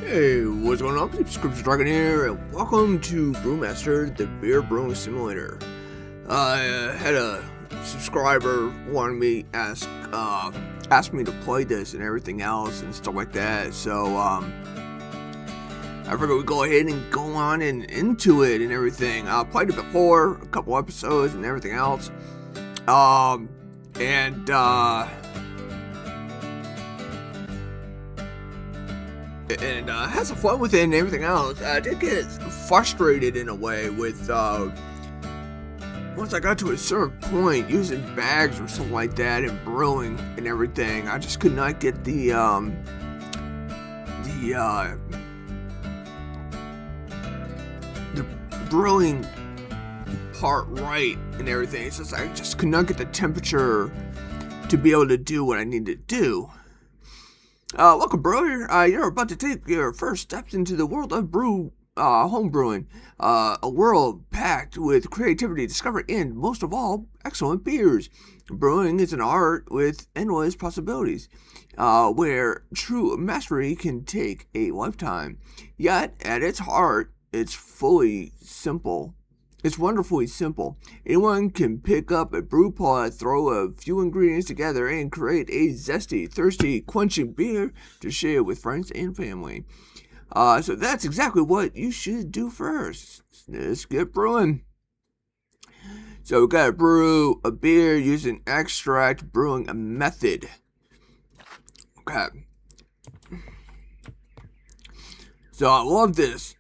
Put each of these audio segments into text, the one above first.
Hey, what's going on? Scripture Dragon here, and welcome to Brewmaster, the beer brewing simulator. I had a subscriber wanted me ask me to play this and everything else and stuff like that. So I figured we'd go ahead and go on and into it and everything. I played it before, a couple episodes and everything else. And had some fun with it and everything else. I did get frustrated in a way with once I got to a certain point using bags or something like that and brewing and everything. I just could not get the brewing part right and everything. It's just I just could not get the temperature to be able to do what I need to do. Welcome, brewer. You're about to take your first steps into the world of home brewing. A world packed with creativity, discovery, and most of all, excellent beers. Brewing is an art with endless possibilities, where true mastery can take a lifetime. Yet, at its heart, it's fully simple. It's wonderfully simple. Anyone can pick up a brew pot, throw a few ingredients together, and create a zesty, thirsty, quenching beer to share with friends and family. So that's exactly what you should do first. Let's get brewing. So we gotta brew a beer using extract brewing method. Okay. So I love this.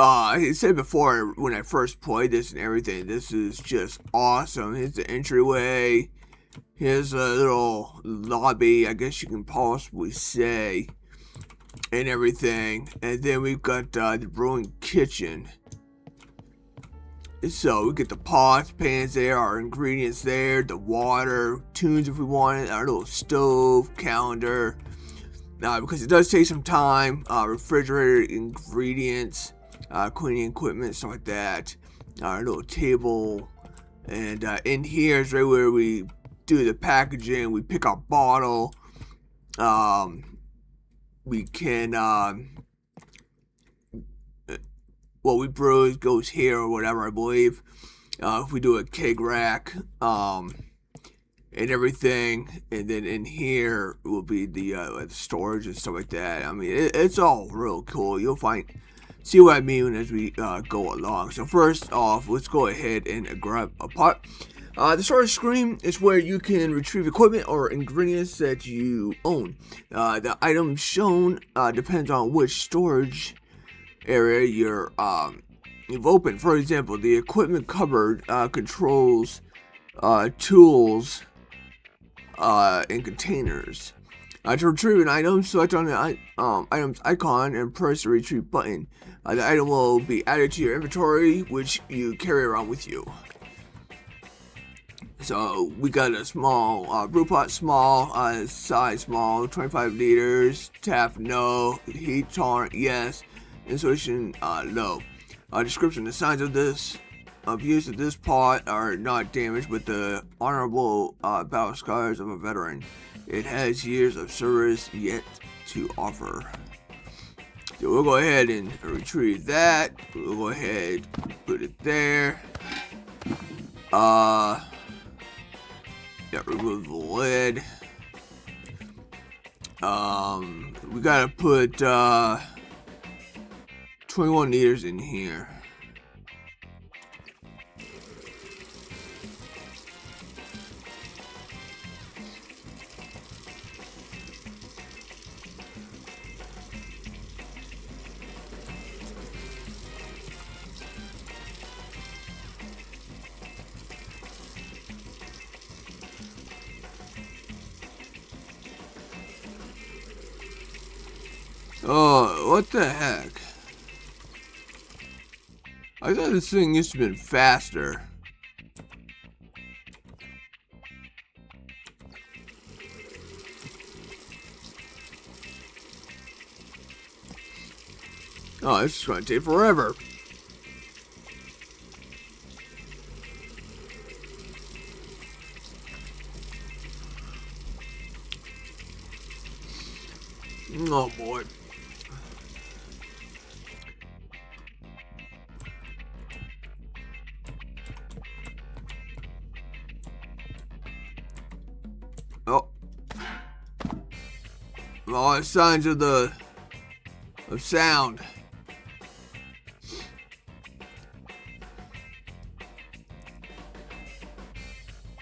I said before when I first played this and everything, this is just awesome. Here's the entryway. Here's a little lobby, I guess you can possibly say, and everything. And then we've got the brewing kitchen. So we get the pots, pans there, our ingredients there, the water, tunes if we want it, our little stove, calendar. Because it does take some time, refrigerator ingredients. Cleaning equipment, stuff like that. Our little table, and in here is right where we do the packaging. We pick our bottle. We can what we brew goes here or whatever, I believe. If we do a keg rack, and everything, and then in here will be the storage and stuff like that. I mean, it's all real cool. You'll see what I mean as we go along. So first off, let's go ahead and grab a pot. The storage screen is where you can retrieve equipment or ingredients that you own. The item shown depends on which storage area you've opened. For example, the equipment cupboard controls tools and containers. To retrieve an item, select on the item's icon and press the retrieve button. The item will be added to your inventory, which you carry around with you. So we got a small brew pot, small size, small, 25 liters. Tap no, heat tolerant yes, insulation no. Description: the signs of use of this pot are not damaged, but the honorable battle scars of a veteran. It has years of service yet to offer. So we'll go ahead and retrieve that. We'll go ahead and put it there. Remove the lid. We gotta put 21 liters in here. Oh, what the heck? I thought this thing used to have been faster. Oh, this is going to take forever. Oh boy. Oh. All signs of sound.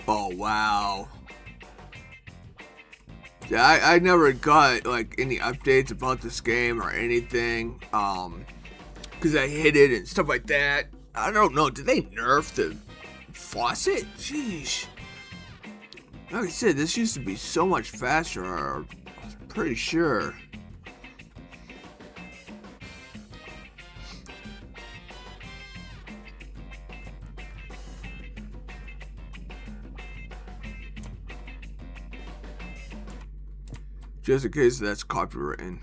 Oh wow. Yeah, I never got like any updates about this game or anything. Cause I hit it and stuff like that. I don't know. Did they nerf the faucet? Jeez. Like I said, this used to be so much faster. I'm pretty sure. Just in case that's copywritten.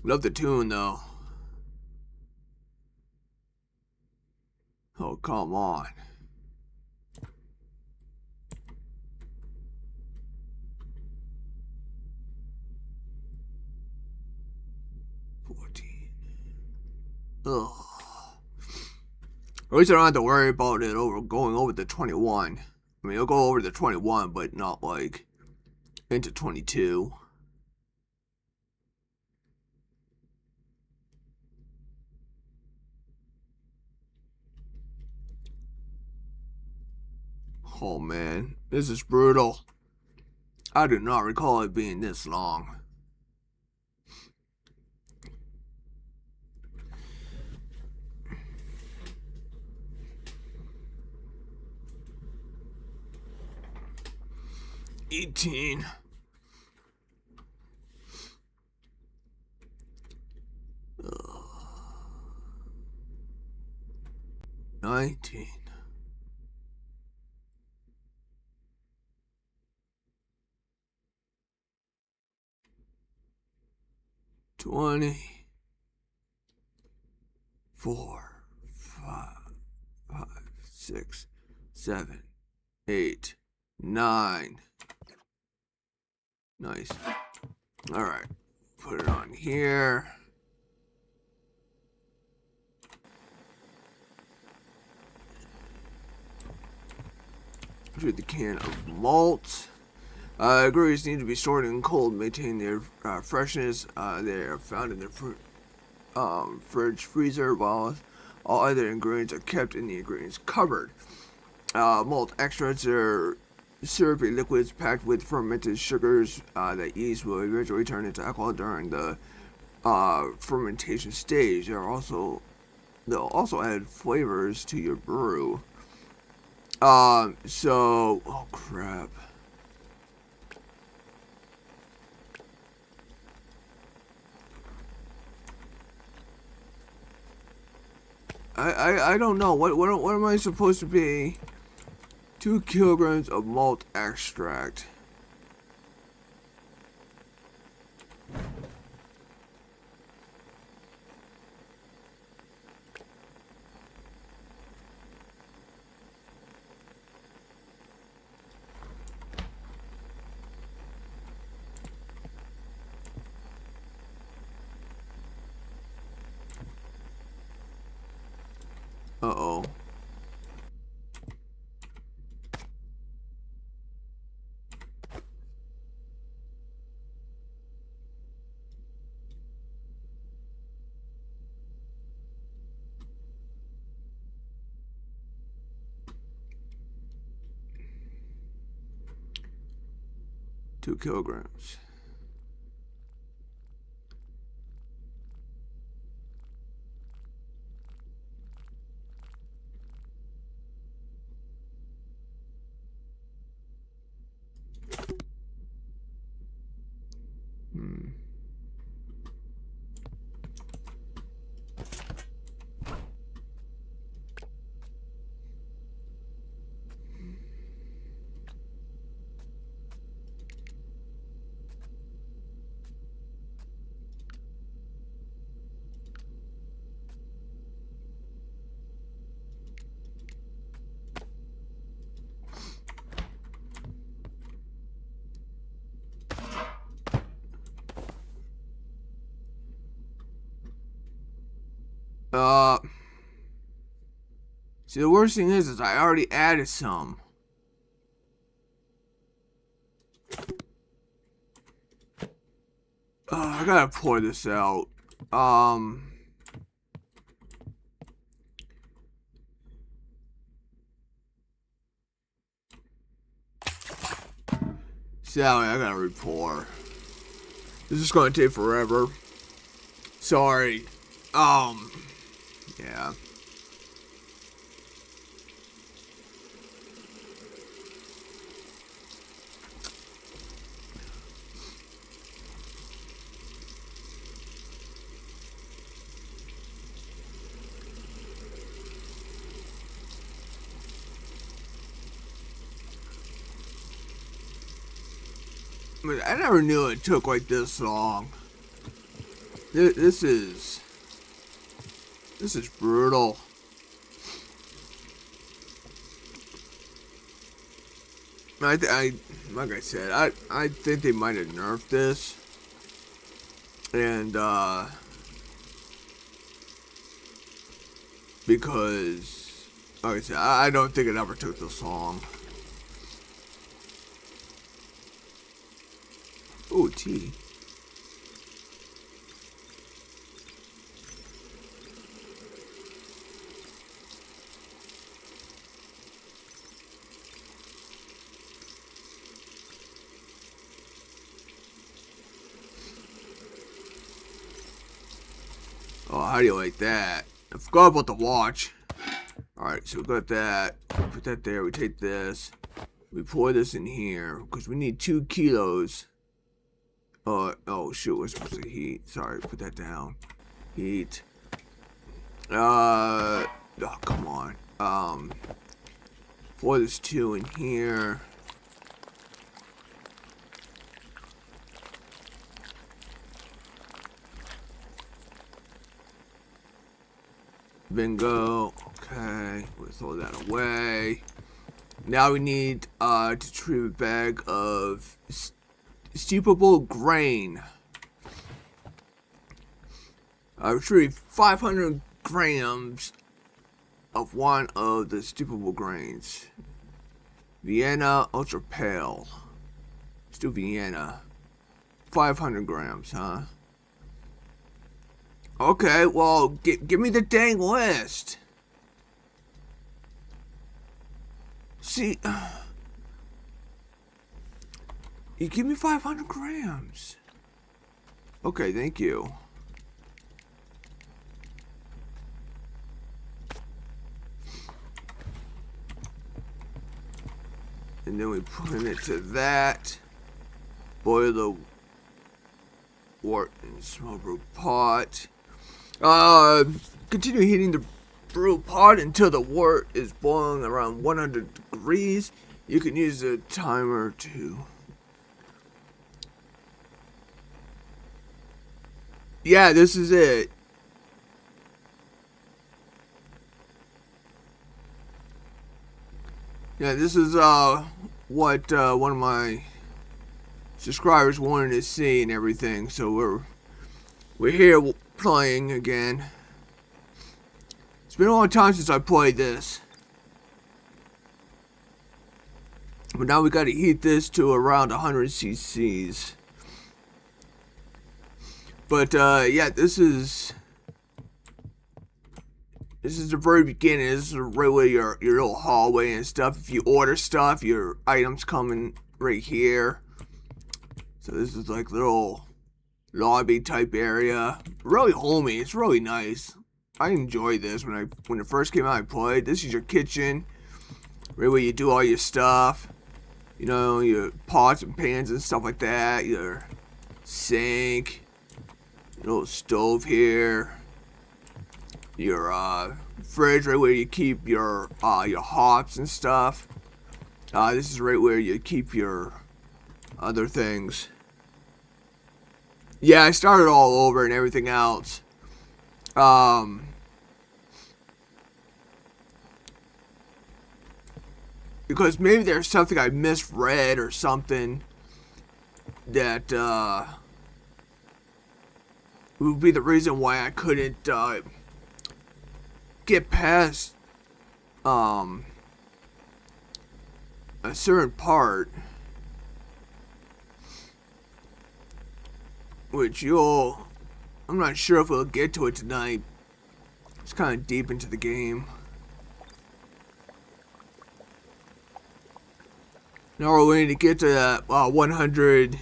Love the tune though. Oh, come on. Ugh. At least I don't have to worry about it going over the 21. I mean, it'll go over the 21, but not like into 22. Oh man, this is brutal. I do not recall it being this long. $18. 19. 20. 4, 5, 6, 7, 8, 9. Nice. Alright. Put it on here. With the can of malt. Ingredients need to be stored in cold, maintain their freshness. They are found in the fridge, freezer, while all other ingredients are kept in the ingredients cupboard. Malt extracts are syrupy liquids packed with fermented sugars that yeast will eventually turn into alcohol during the fermentation stage. They'll also add flavors to your brew. Oh crap. I don't know. What am I supposed to be? 2 kilograms of malt extract. Uh-oh. Two kilograms. Hmm. See, the worst thing is I already added some. I gotta pour this out. Sally, I gotta re-pour. This is gonna take forever. Sorry. Yeah. I never knew it took like this long. This is brutal. Like I said, I think they might have nerfed this, and because like I said, I don't think it ever took this long. Oh, tea. Oh, how do you like that? I forgot about the watch. Alright, so we got that. Put that there. We take this. We pour this in here because we need 2 kilos. Oh shoot, we're supposed to heat. Sorry, put that down. Heat. Oh, come on. Pour this 2 in here. Bingo. Okay, we'll throw that away. Now we need to retrieve a bag of steepable grain. Retrieve 500 grams of one of the steepable grains. Vienna Ultra Pale. Let's do Vienna. 500 grams, huh? Okay, well, give me the dang list. See, you give me 500 grams. Okay, thank you. And then we put it to that. Boil the wort in small brew pot. Continue heating the brew pot until the wort is boiling around 100 degrees. You can use a timer too. Yeah, this is it. Yeah, this is what one of my subscribers wanted to see and everything. So we're here playing again. It's been a long time since I played this. But now we gotta heat this to around 100 cc's. But yeah, this is the very beginning. This is right where your little hallway and stuff. If you order stuff, your items coming right here. So this is like little lobby type area. Really homey. It's really nice. I enjoyed this when it first came out. I played. This is your kitchen, right where you do all your stuff. You know, your pots and pans and stuff like that. Your sink, your little stove here. Your fridge, right where you keep your hops and stuff. This is right where you keep your other things. Yeah, I started all over and everything else. Because maybe there's something I misread or something that would be the reason why I couldn't get past a certain part, which I'm not sure if we'll get to it tonight. It's kind of deep into the game. Now we need to get to that 100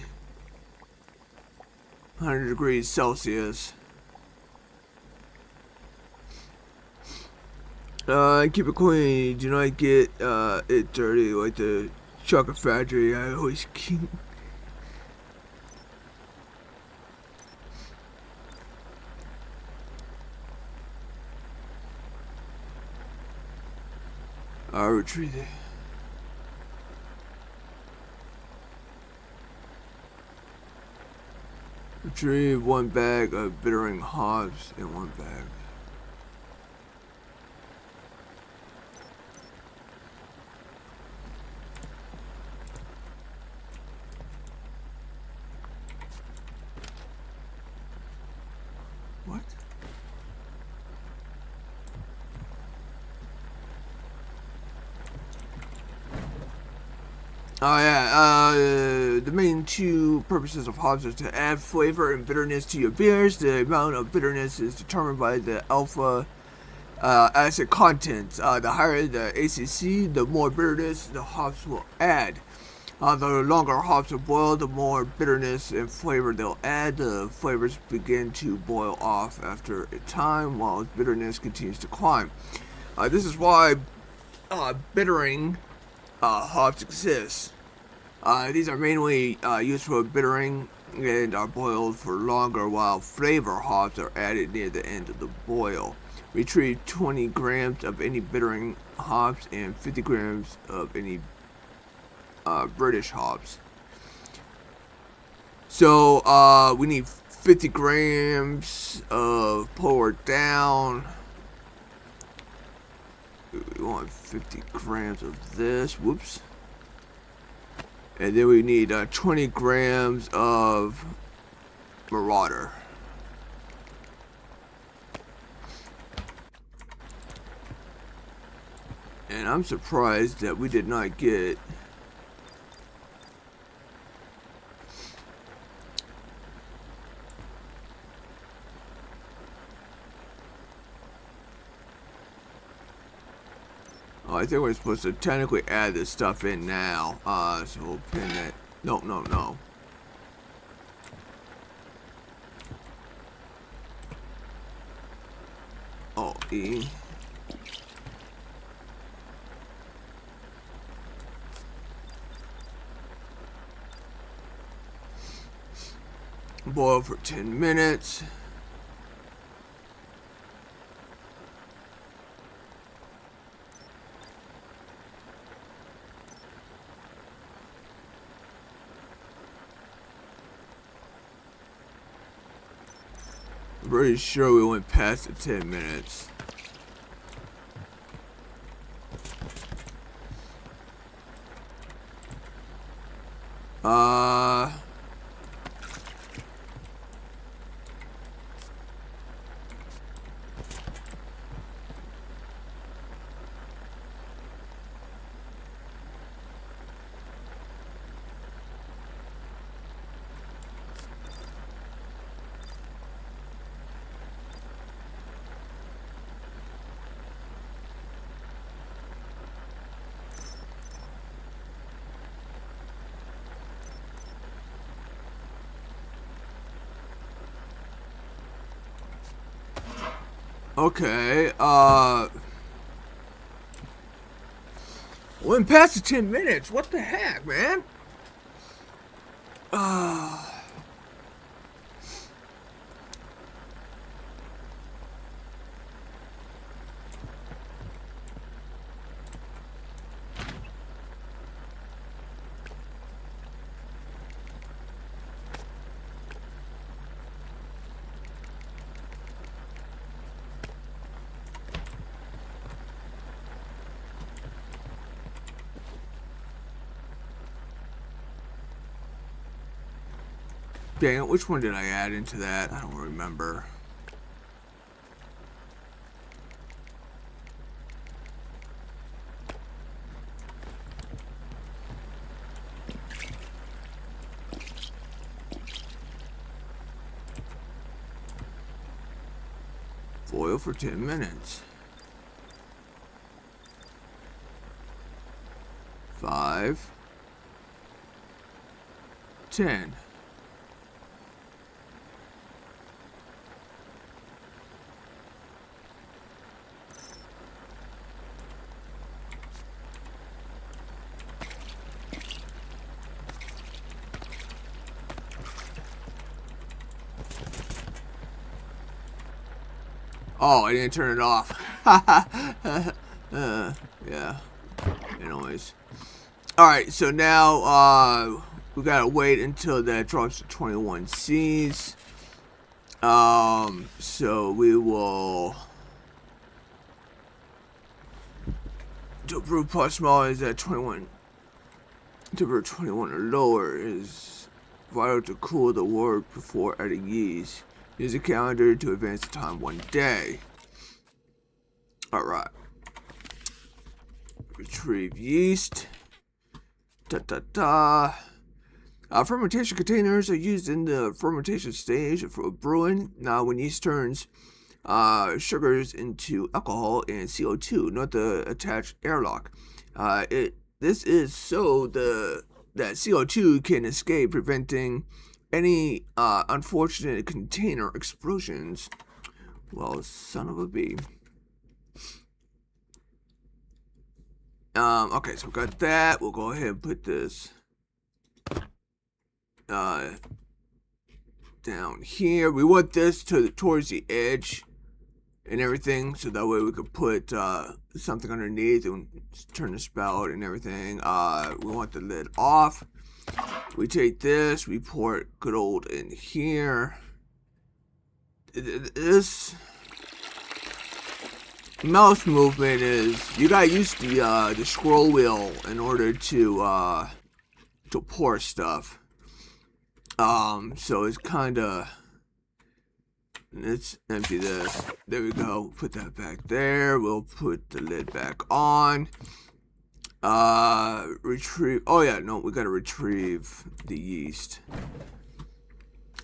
degrees Celsius. Keep it clean. Do not get it dirty like the chocolate factory. I always keep. Retrieve it. Retrieve 1 bag of bittering hops in 1 bag. What? Oh yeah, the main 2 purposes of hops are to add flavor and bitterness to your beers. The amount of bitterness is determined by the alpha acid content. The higher the ACC, the more bitterness the hops will add. The longer hops are boiled, the more bitterness and flavor they'll add. The flavors begin to boil off after a time, while bitterness continues to climb. This is why bittering hops exist. These are mainly used for bittering and are boiled for longer, while flavor hops are added near the end of the boil. Retrieve 20 grams of any bittering hops and 50 grams of any British hops. So we need 50 grams of poured down. We want 50 grams of this. Whoops. And then we need 20 grams of Marauder. And I'm surprised that we did not get I think we're supposed to technically add this stuff in now. So we'll pin that. No. Oh, E. Boil for 10 minutes. I'm pretty sure we went past the 10 minutes. Okay, went past the 10 minutes. What the heck, man? Dang it, which one did I add into that? I don't remember. boil for 10 minutes. 5, 10. Oh, I didn't turn it off. Yeah. Anyways. Alright, so now, we gotta wait until that drops to 21 Cs. So we will... To brew pot small is at 21. To brew 21 or lower is vital to cool the wort before adding yeast. Use a calendar to advance the time 1 day. Alright. Retrieve yeast. Fermentation containers are used in the fermentation stage for brewing. Now, when yeast turns sugars into alcohol and CO2, not the attached airlock. This is so that CO2 can escape, preventing any unfortunate container explosions. Well, son of a bee. Okay, so we got that. We'll go ahead and put this down here. We want this towards the edge and everything, so that way we could put something underneath and turn the spout and everything. We want the lid off. We take this, we pour it good old in here. This mouse movement is, you gotta use the scroll wheel in order to pour stuff. So it's kinda, let's empty this. There we go. Put that back there. We'll put the lid back on. Retrieve. Oh yeah, no, we gotta retrieve the yeast.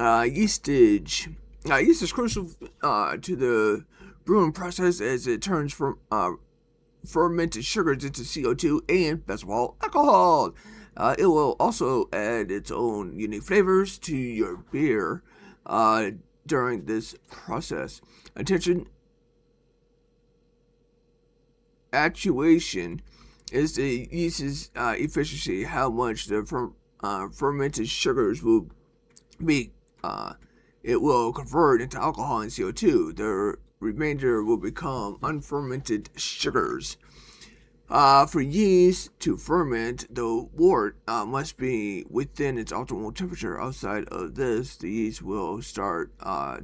Yeastage. Yeast is crucial to the brewing process as it turns from fermented sugars into CO2 and, best of all, alcohol. It will also add its own unique flavors to your beer during this process. Attention. Actuation is the yeast's efficiency, how much the fermented sugars will be. It will convert into alcohol and CO2. The remainder will become unfermented sugars. For yeast to ferment, the wort must be within its optimal temperature. Outside of this, the yeast will start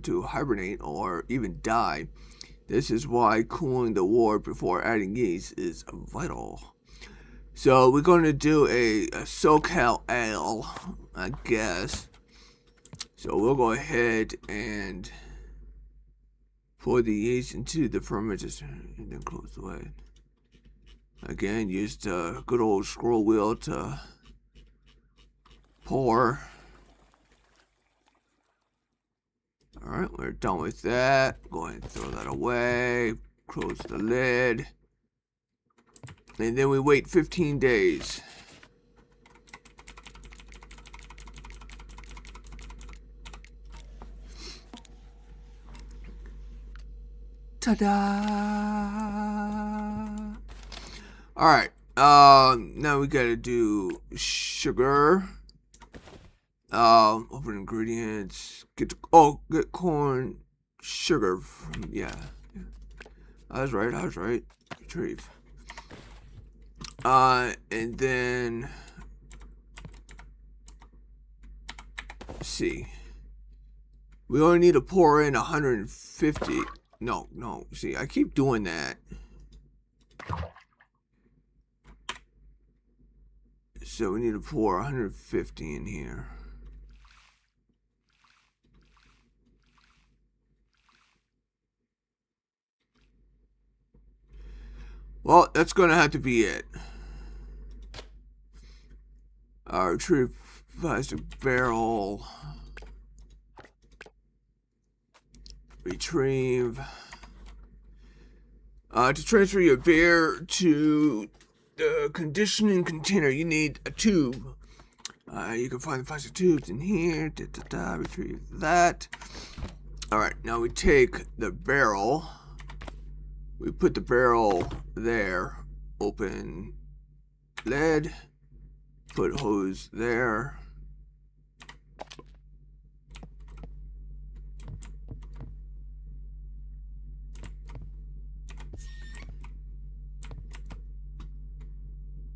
to hibernate or even die. This is why cooling the wort before adding yeast is vital. So we're going to do a SoCal Ale, I guess. So we'll go ahead and pour the yeast into the fermenter and then close the lid. Again, use the good old scroll wheel to pour. Alright, we're done with that. Go ahead and throw that away. Close the lid. And then we wait 15 days. Ta-da! Alright, now we gotta do sugar. Open ingredients. Get corn, sugar from, yeah. I was right. Retrieve. And then, let's see. We only need to pour in 150. No, see, I keep doing that. So we need to pour 150 in here. Well, that's gonna have to be it. Retrieve plastic barrel. Retrieve. To transfer your beer to the conditioning container, you need a tube. You can find the plastic tubes in here. Retrieve that. Alright, now we take the barrel. We put the barrel there. Open lid. Put hose there.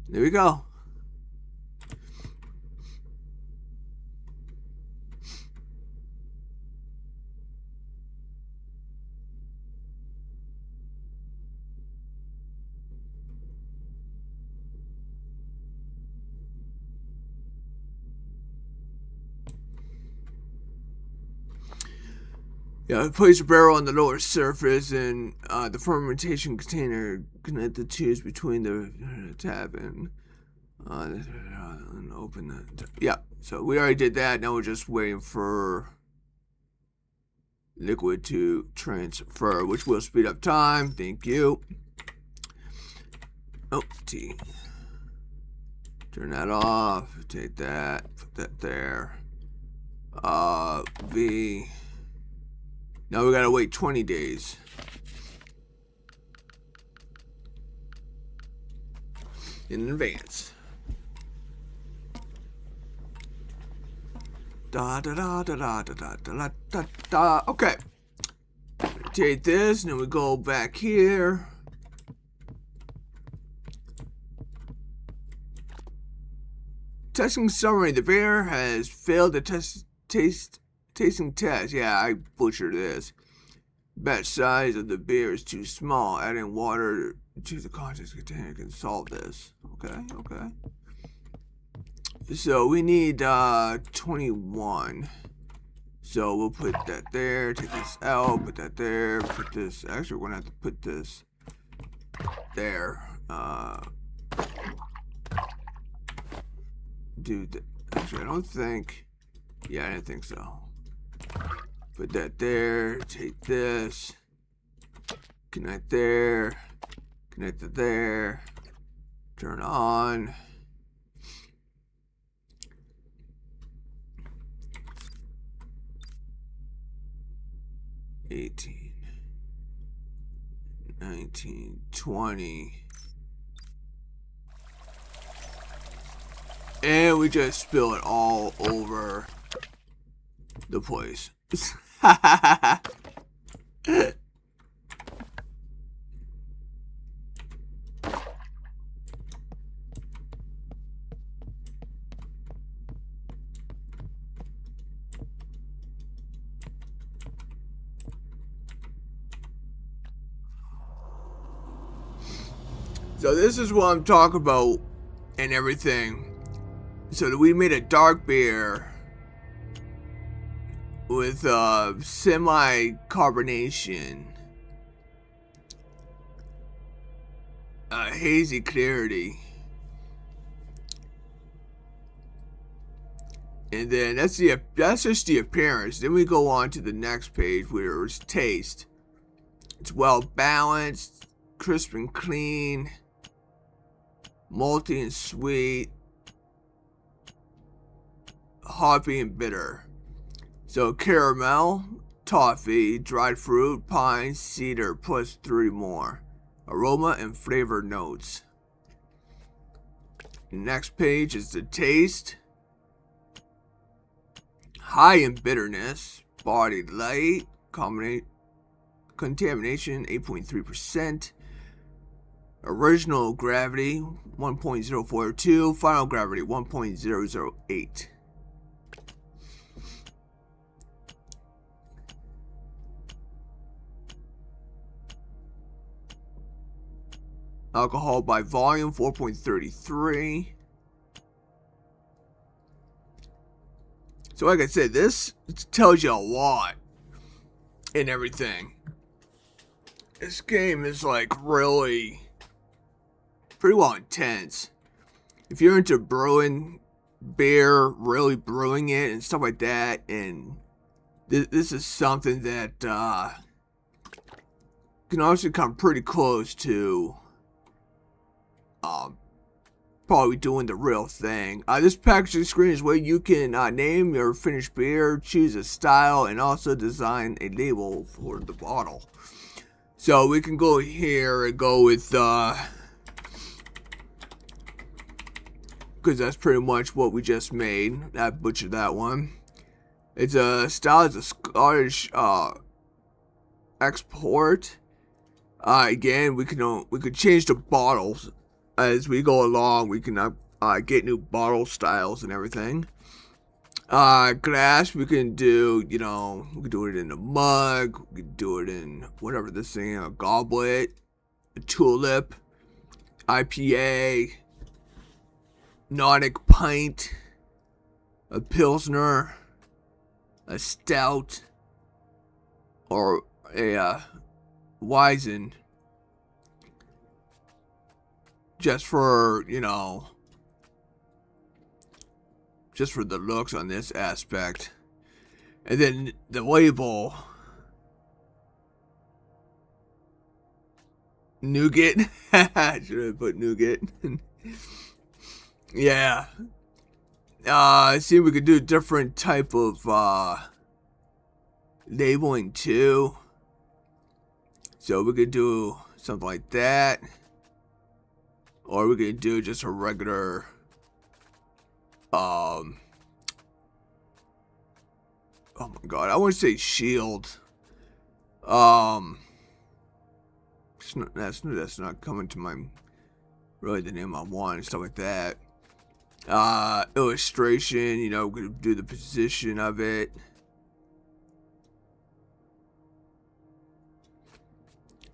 There we go. Yeah, place your barrel on the lower surface and the fermentation container. Connect the tubes between the tab and open that. Yeah, so we already did that. Now we're just waiting for liquid to transfer, which will speed up time. Thank you. Oh, T. Turn that off. Take that. Put that there. V. Now we gotta wait 20 days. In advance. Da da da da da da da da da. Okay. Take this, and then we go back here. Testing summary. The beer has failed the tasting test. Yeah, I butchered this. Batch size of the beer is too small. Adding water to the contents container can solve this. Okay, okay. So we need 21. So we'll put that there. Take this out. Put that there. Put this. Actually, we're gonna have to put this there. Dude, actually, I don't think. Yeah, I didn't think so. Put that there. Take this. Connect there. Connect it there. Turn on. $18, $19, $20. And we just spill it all over the place. So this is what I'm talking about and everything. So we made a dark beer with semi-carbonation, hazy clarity, and then that's just the appearance. Then we go on to the next page where it's taste. It's well balanced, crisp and clean, malty and sweet, hoppy and bitter. So caramel, toffee, dried fruit, pine, cedar, plus 3 more. Aroma and flavor notes. Next page is the taste. High in bitterness, body light, contamination 8.3%. Original gravity 1.042, final gravity 1.008. Alcohol by volume 4.33. So like I said, this tells you a lot and everything. This game is like really pretty well intense. If you're into brewing beer, really brewing it and stuff like that, and this is something that can also come pretty close to probably doing the real thing. This packaging screen is where you can name your finished beer, choose a style, and also design a label for the bottle. So we can go here and go with, because that's pretty much what we just made. I butchered that one. It's a style, it's a Scottish export. Again, we could change the bottles as we go along. We can get new bottle styles and everything. Glass, we can do, we can do it in a mug, we can do it in whatever this thing, a goblet, a tulip, IPA, Nordic pint, a pilsner, a stout, or a Weizen, just for, just for the looks on this aspect. And then the label, nougat. Should have put nougat. Yeah. See, we could do different type of labeling too. So we could do something like that, or we could do just a regular oh my god, I want to say shield. That's not coming to my really the name I want and stuff like that. Illustration, we're gonna do the position of it.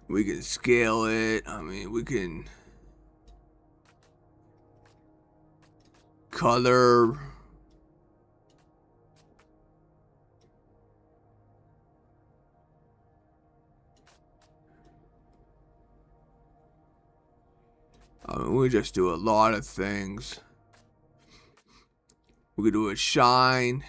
We can scale it. I mean, we can color. I mean, we just do a lot of things. We could do a shine.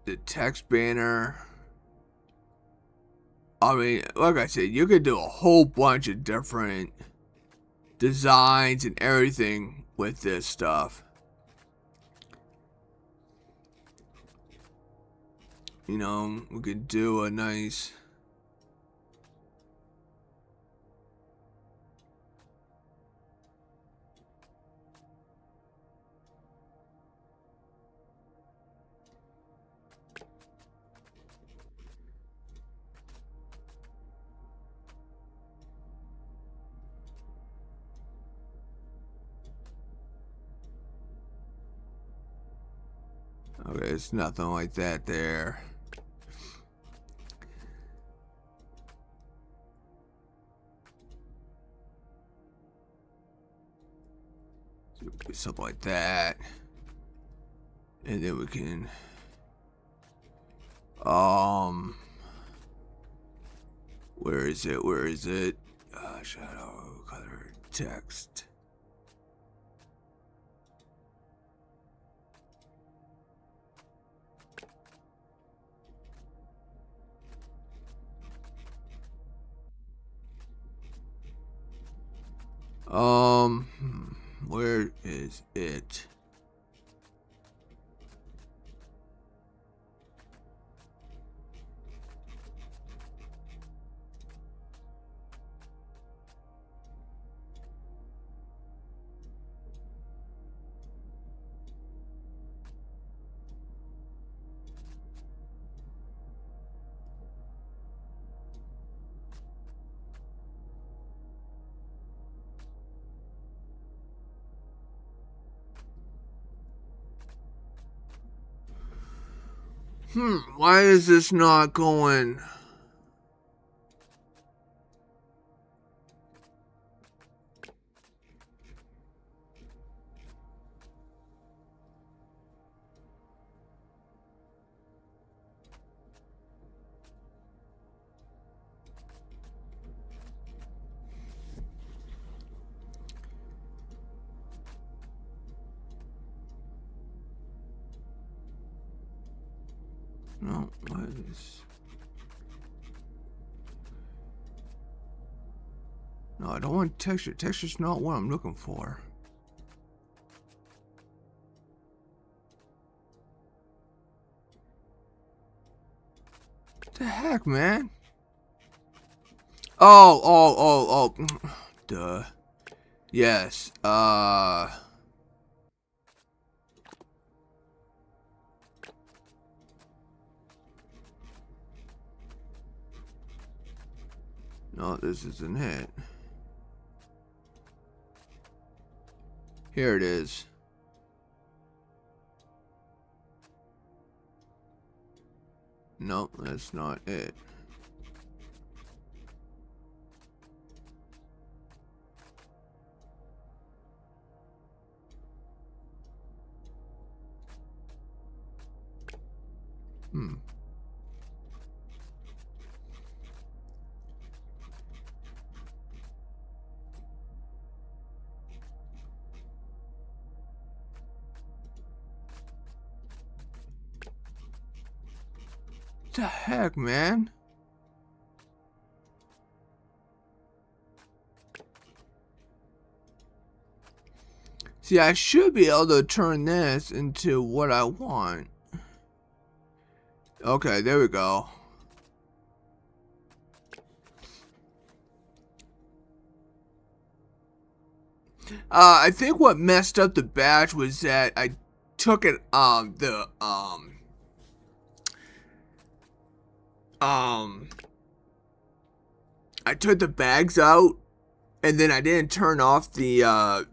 The text banner. I mean, like I said, you could do a whole bunch of different designs and everything with this stuff. We could do a nice okay, it's nothing like that there. So something like that. And then we can where is it? Shadow, color, text. Where is it? Why is this not going? No, what is... No, I don't want texture. Texture's not what I'm looking for. What the heck, man? Oh. Duh. Yes. No, this isn't it. Here it is. Nope, that's not it. What the heck, man? See, I should be able to turn this into what I want. Okay, there we go. I think what messed up the batch was that I took it, I took the bags out, and then I didn't turn off the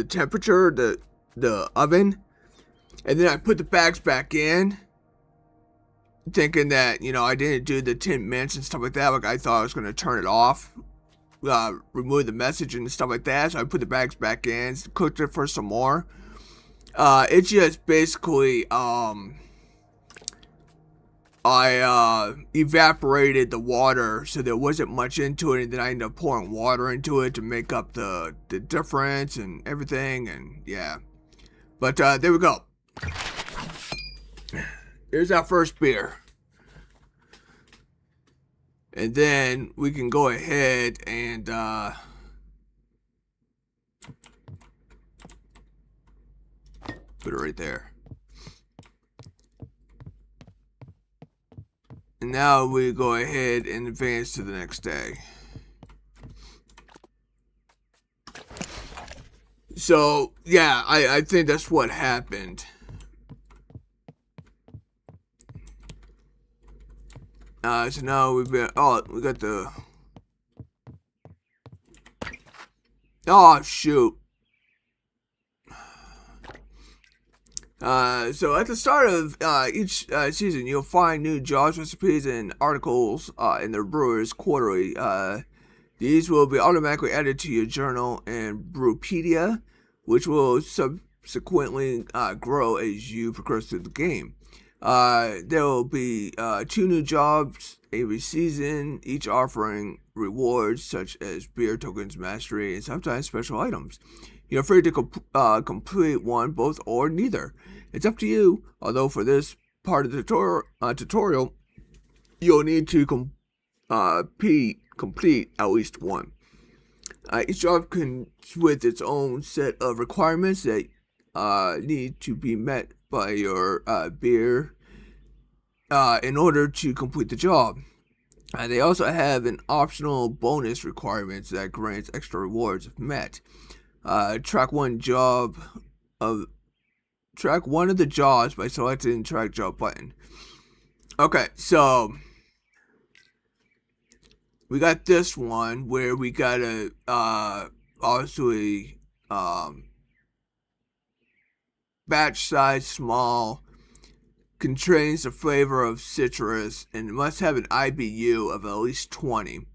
temperature, the oven, and then I put the bags back in, thinking that, you know, I didn't do the 10 minutes and stuff like that. Like, I thought I was going to turn it off, remove the message and stuff like that. So I put the bags back in, cooked it for some more. It just basically, I evaporated the water, so there wasn't much into it, and then I ended up pouring water into it to make up the difference and everything, and yeah. But there we go. Here's our first beer. And then we can go ahead and put it right there. And now we go ahead and advance to the next day. So, yeah, I think that's what happened. So now we got the... Oh, shoot. So at the start of each season, you'll find new jobs, recipes, and articles in the Brewer's Quarterly. These will be automatically added to your journal and Brewpedia, which will subsequently grow as you progress through the game. There will be 2 new jobs every season, each offering rewards such as beer tokens, mastery, and sometimes special items. You're free to complete one, both, or neither. It's up to you, although for this part of the tutorial, you'll need to complete at least one. Each job comes with its own set of requirements that need to be met by your beer in order to complete the job. They also have an optional bonus requirements that grants extra rewards if met. Track one of the jobs by selecting track job button. Okay, so we got this one where we gotta obviously batch size small, contains the flavor of citrus, and must have an IBU of at least 20.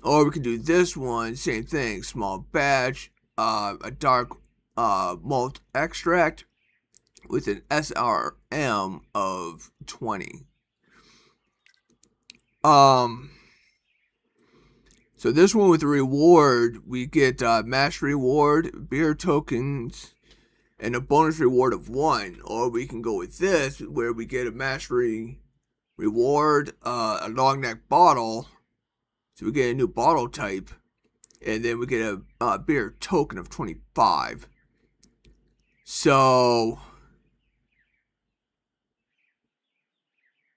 Or we can do this one, same thing, small batch, a dark malt extract with an SRM of 20. So this one with the reward, we get mastery reward, beer tokens, and a bonus reward of 1. Or we can go with this, where we get a mastery reward, a long neck bottle. So we get a new bottle type. And then we get a beer token of 25. So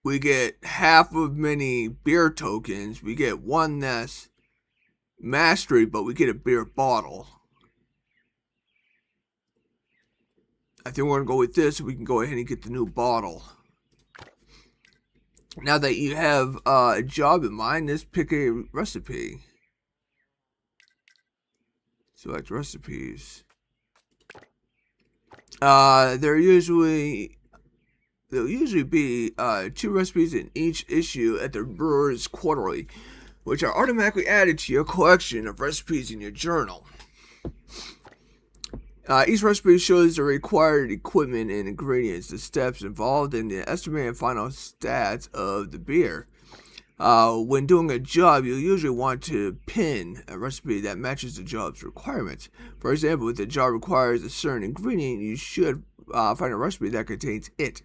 we get half of many beer tokens. We get 1 less mastery, but we get a beer bottle. I think we're going to go with this so we can go ahead and get the new bottle. Now that you have a job in mind, let's pick a recipe. Select recipes. There'll usually be 2 recipes in each issue at the Brewer's Quarterly, which are automatically added to your collection of recipes in your journal. Each recipe shows the required equipment and ingredients, the steps involved, and the estimated final stats of the beer. When doing a job, you'll usually want to pin a recipe that matches the job's requirements. For example, if the job requires a certain ingredient, you should find a recipe that contains it.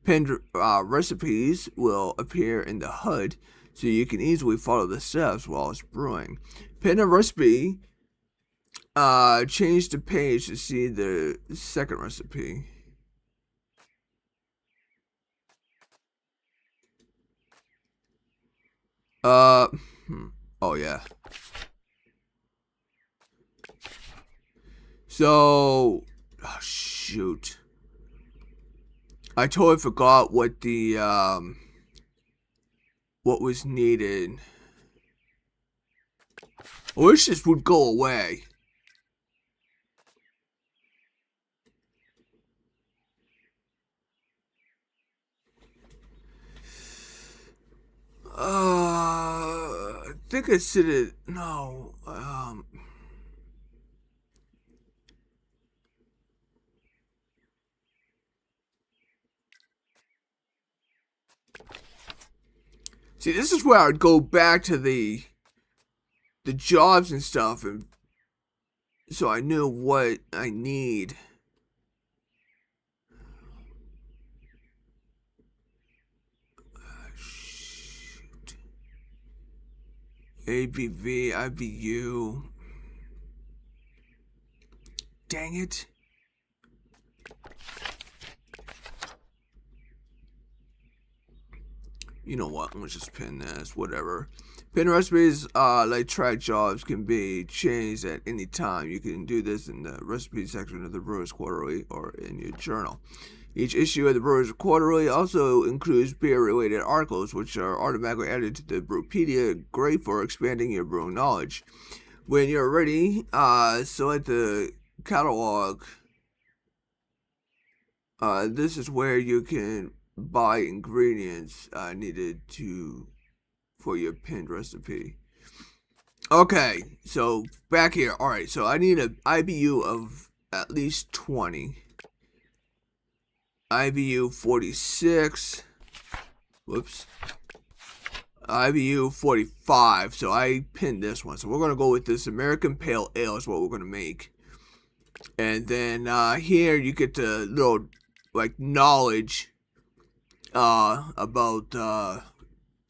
Pinned recipes will appear in the HUD, so you can easily follow the steps while it's brewing. Pin a recipe. Change the page to see the second recipe. Oh yeah. So, oh shoot. I totally forgot what the, what was needed. I wish this would go away. I think I said it. No. See, this is where I would go back to the jobs and stuff, and so I knew what I need. Shoot. ABV, IBU. Dang it. You know what? Let's just pin this. Whatever. Pin recipes, like track jobs, can be changed at any time. You can do this in the recipe section of the Brewer's Quarterly or in your journal. Each issue of the Brewer's Quarterly also includes beer-related articles, which are automatically added to the Brewpedia, great for expanding your brewing knowledge. When you're ready, select the catalog. This is where you can buy ingredients needed for your pinned recipe. Okay, so back here. Alright, so I need an IBU of at least 20. IBU 46. Whoops. IBU 45. So I pinned this one. So we're going to go with this American Pale Ale is what we're going to make. And then here you get the little, like, knowledge about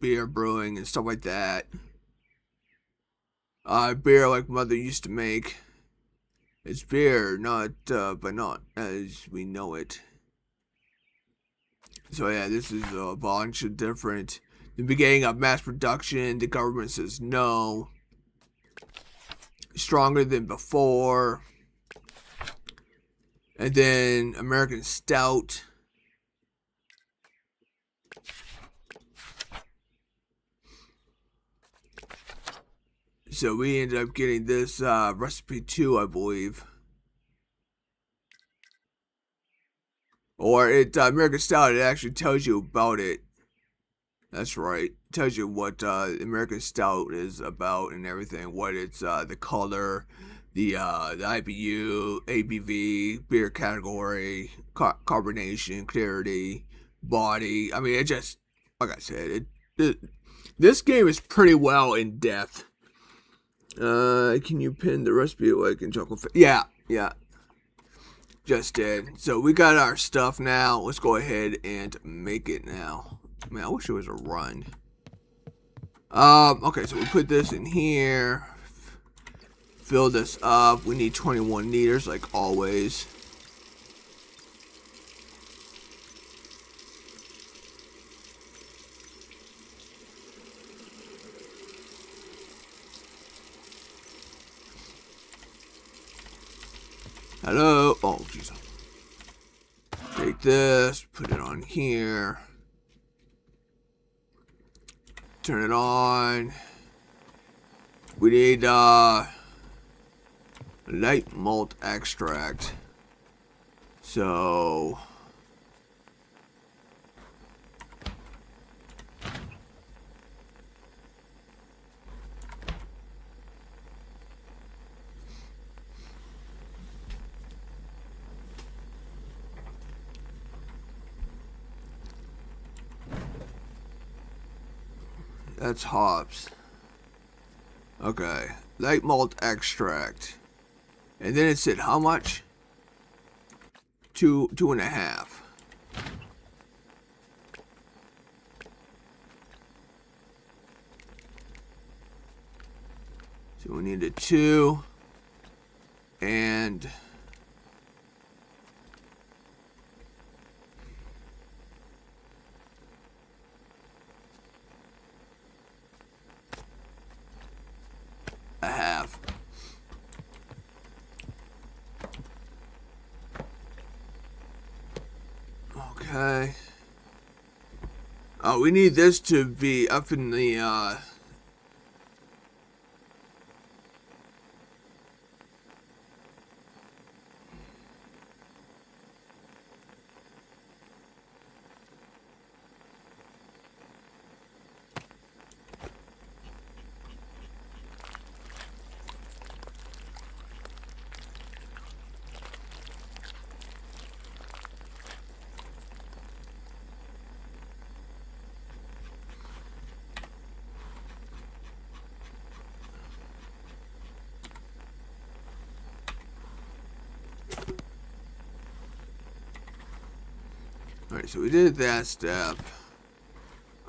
beer brewing and stuff like that. Beer like Mother used to make. It's beer, but not as we know it. So yeah, this is a bunch of different. The beginning of mass production, the government says no. Stronger than before. And then American Stout. So we ended up getting this recipe 2, I believe. Or American Stout, it actually tells you about it. That's right. It tells you what American Stout is about and everything. What it's, the color, the IBU, ABV, beer category, carbonation, clarity, body. I mean, it just, like I said, this game is pretty well in depth. Can you pin the recipe like in chocolate? Yeah. Just did. So we got our stuff now. Let's go ahead and make it now. Man, I wish it was a run. Okay, so we put this in here. Fill this up. We need 21 liters like always. Hello. Oh, jeez. Take this, put it on here. Turn it on. We need light malt extract. So that's hops. Okay, light malt extract. And then it said how much? 2.5. So we need a 2 and a half. Okay. Oh, we need this to be up in the Alright, so we did that step.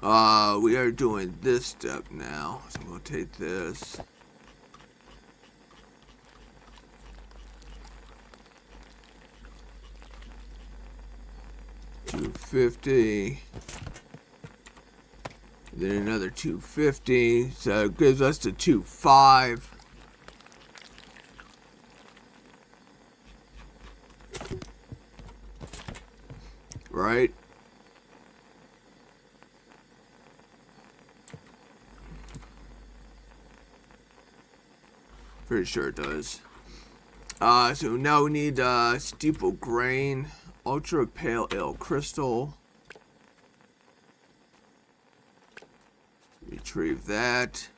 We are doing this step now. So we'll take this. $250. Then another $250. So it gives us the $2.5. Right? Pretty sure it does. So now we need steeple grain, ultra pale ale crystal. Retrieve that.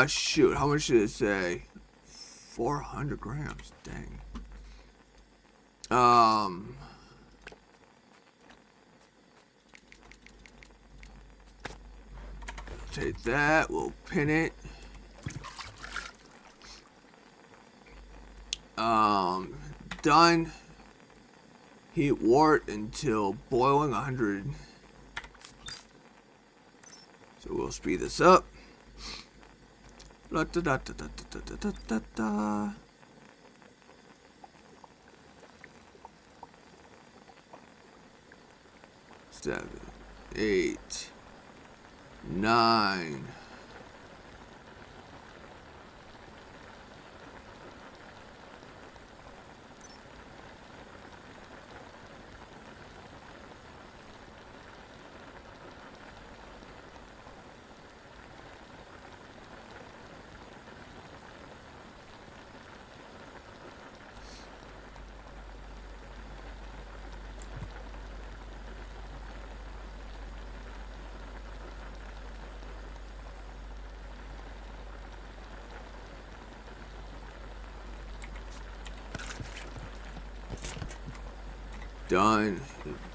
Shoot, how much did it say? 400 grams. Dang. Take that, we'll pin it. Done. Heat wort until boiling 100. So we'll speed this up. La da da da da da da da da da. Seven, 8, 9. Done.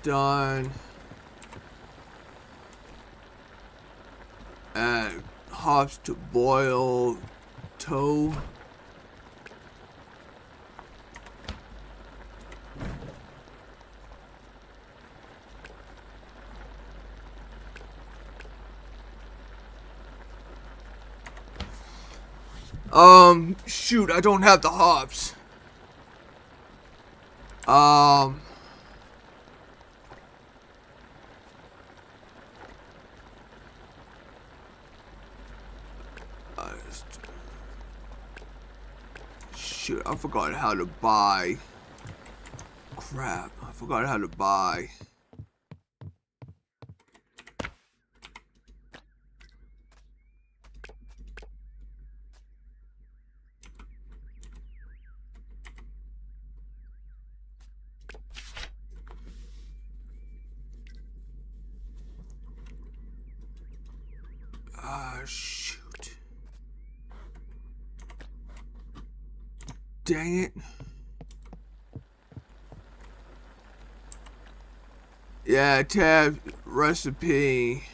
Done. Add hops to boil. Toe. Shoot, I don't have the hops. Shoot, I forgot how to buy. Crap, I forgot how to buy. Shoot. Dang it. Yeah, tab recipe.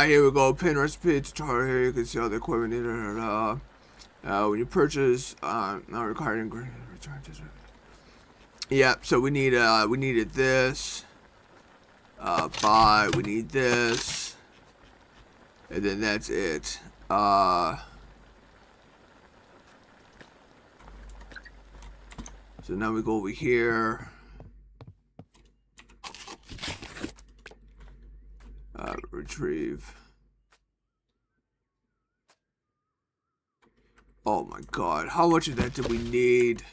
Here we go. Pin recipe tutorial. Here you can see all the equipment needed. When you purchase, not required ingredient return to. Yep. So we needed this. Buy. We need this, and then that's it. So now we go over here. Retrieve. Oh my god, how much of that did we need?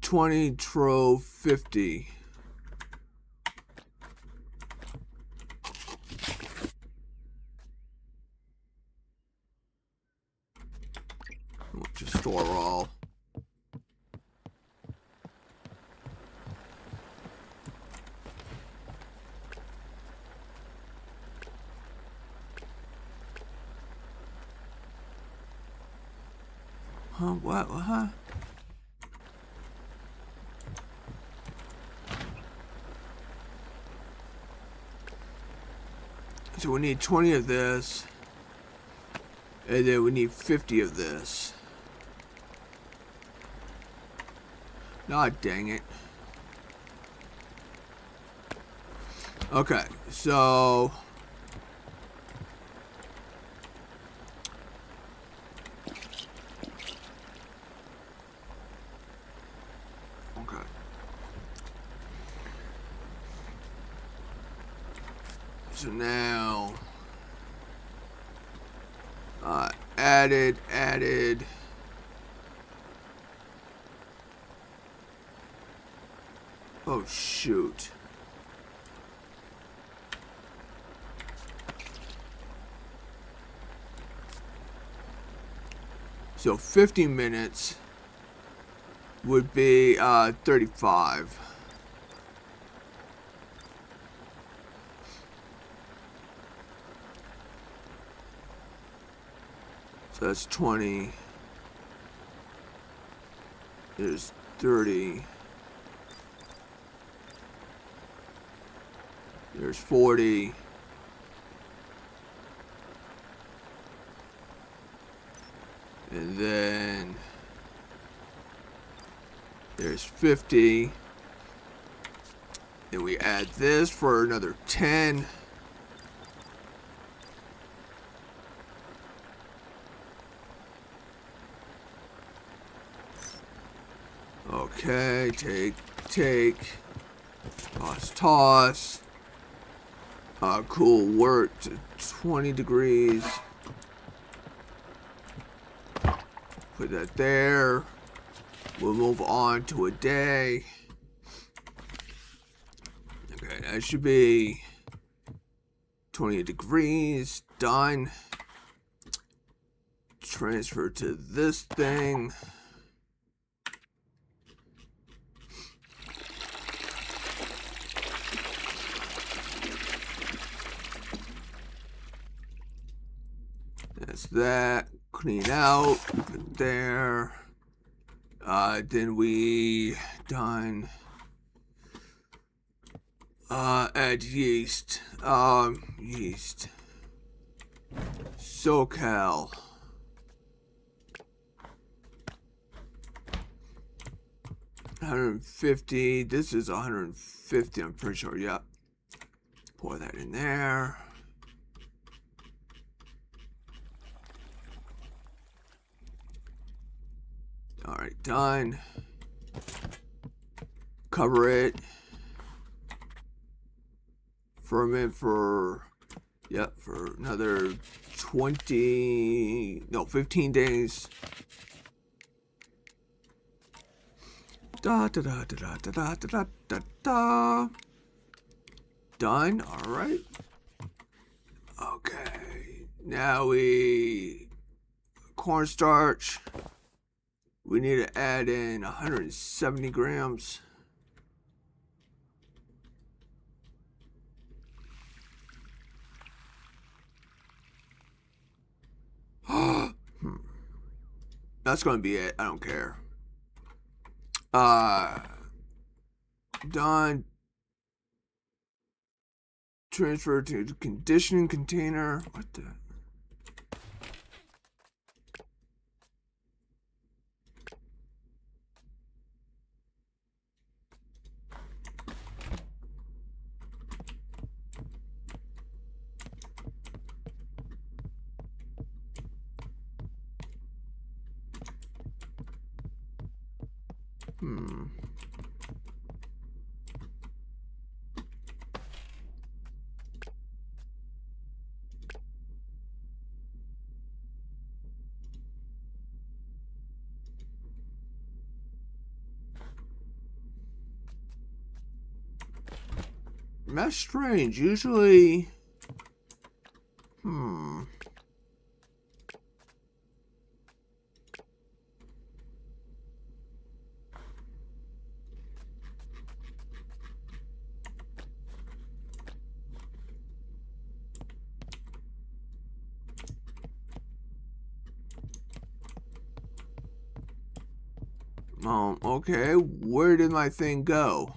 $20 trove 50. We'll just store all. Huh? What? Huh? So we need 20 of this, and then we need 50 of this. Ah, dang it. Okay, so so now, added. Oh, shoot. So 50 minutes would be 35. So that's 20. There's 30. There's 40. And then there's 50. Then we add this for another 10. Okay, take, toss. Cool, work to 20 degrees. Put that there. We'll move on to a day. Okay, that should be 20 degrees. Done. Transfer to this thing. That's that. Clean out. Put there. Then we done. Add yeast. Yeast. SoCal. $150. This is $150. I'm pretty sure. Yep. Pour that in there. All right, done. Cover it. Ferment for, yep, for another 15 days. Da da da da da da da da da. Done. All right. Okay. Now cornstarch. We need to add in 170 grams. That's gonna be it. I don't care. Done. Transfer to the conditioning container. What the? That's strange. Usually, okay. Where did my thing go?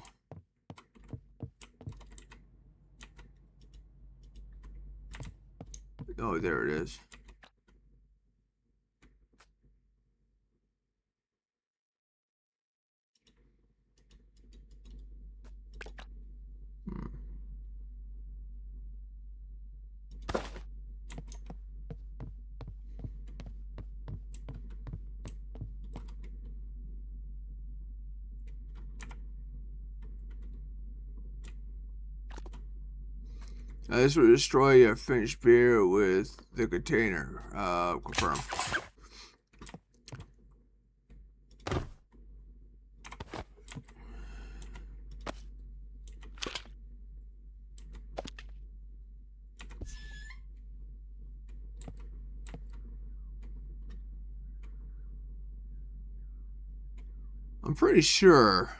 Oh, there it is. This will destroy your finished beer with the container. Confirm. I'm pretty sure.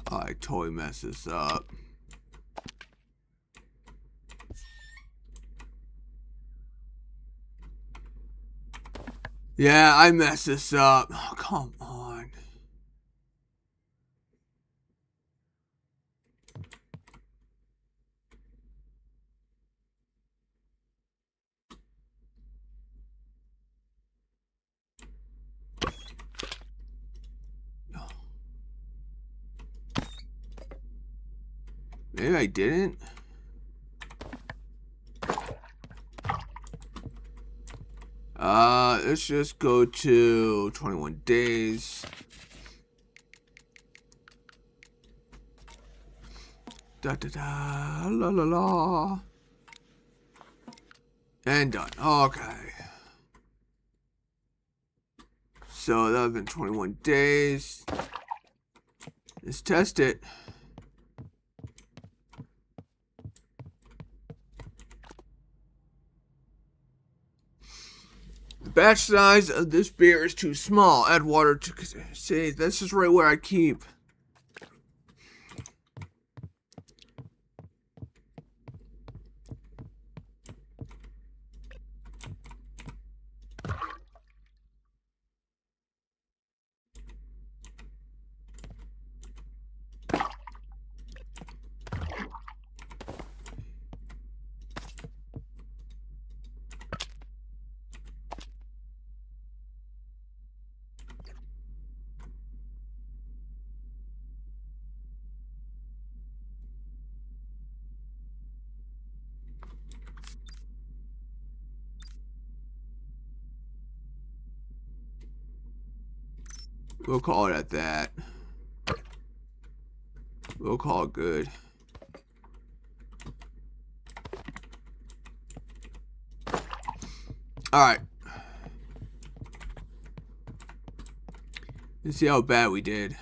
I totally messed this up. Yeah, I messed this up. Oh, come on. Maybe I didn't. Let's just go to 21 days. Da da da, la la la. And done. Okay. So that would have been 21 days. Let's test it. The batch size of this beer is too small. Add water to... See, this is right where I keep. We'll call it at that. We'll call it good. Alright. Let's see how bad we did.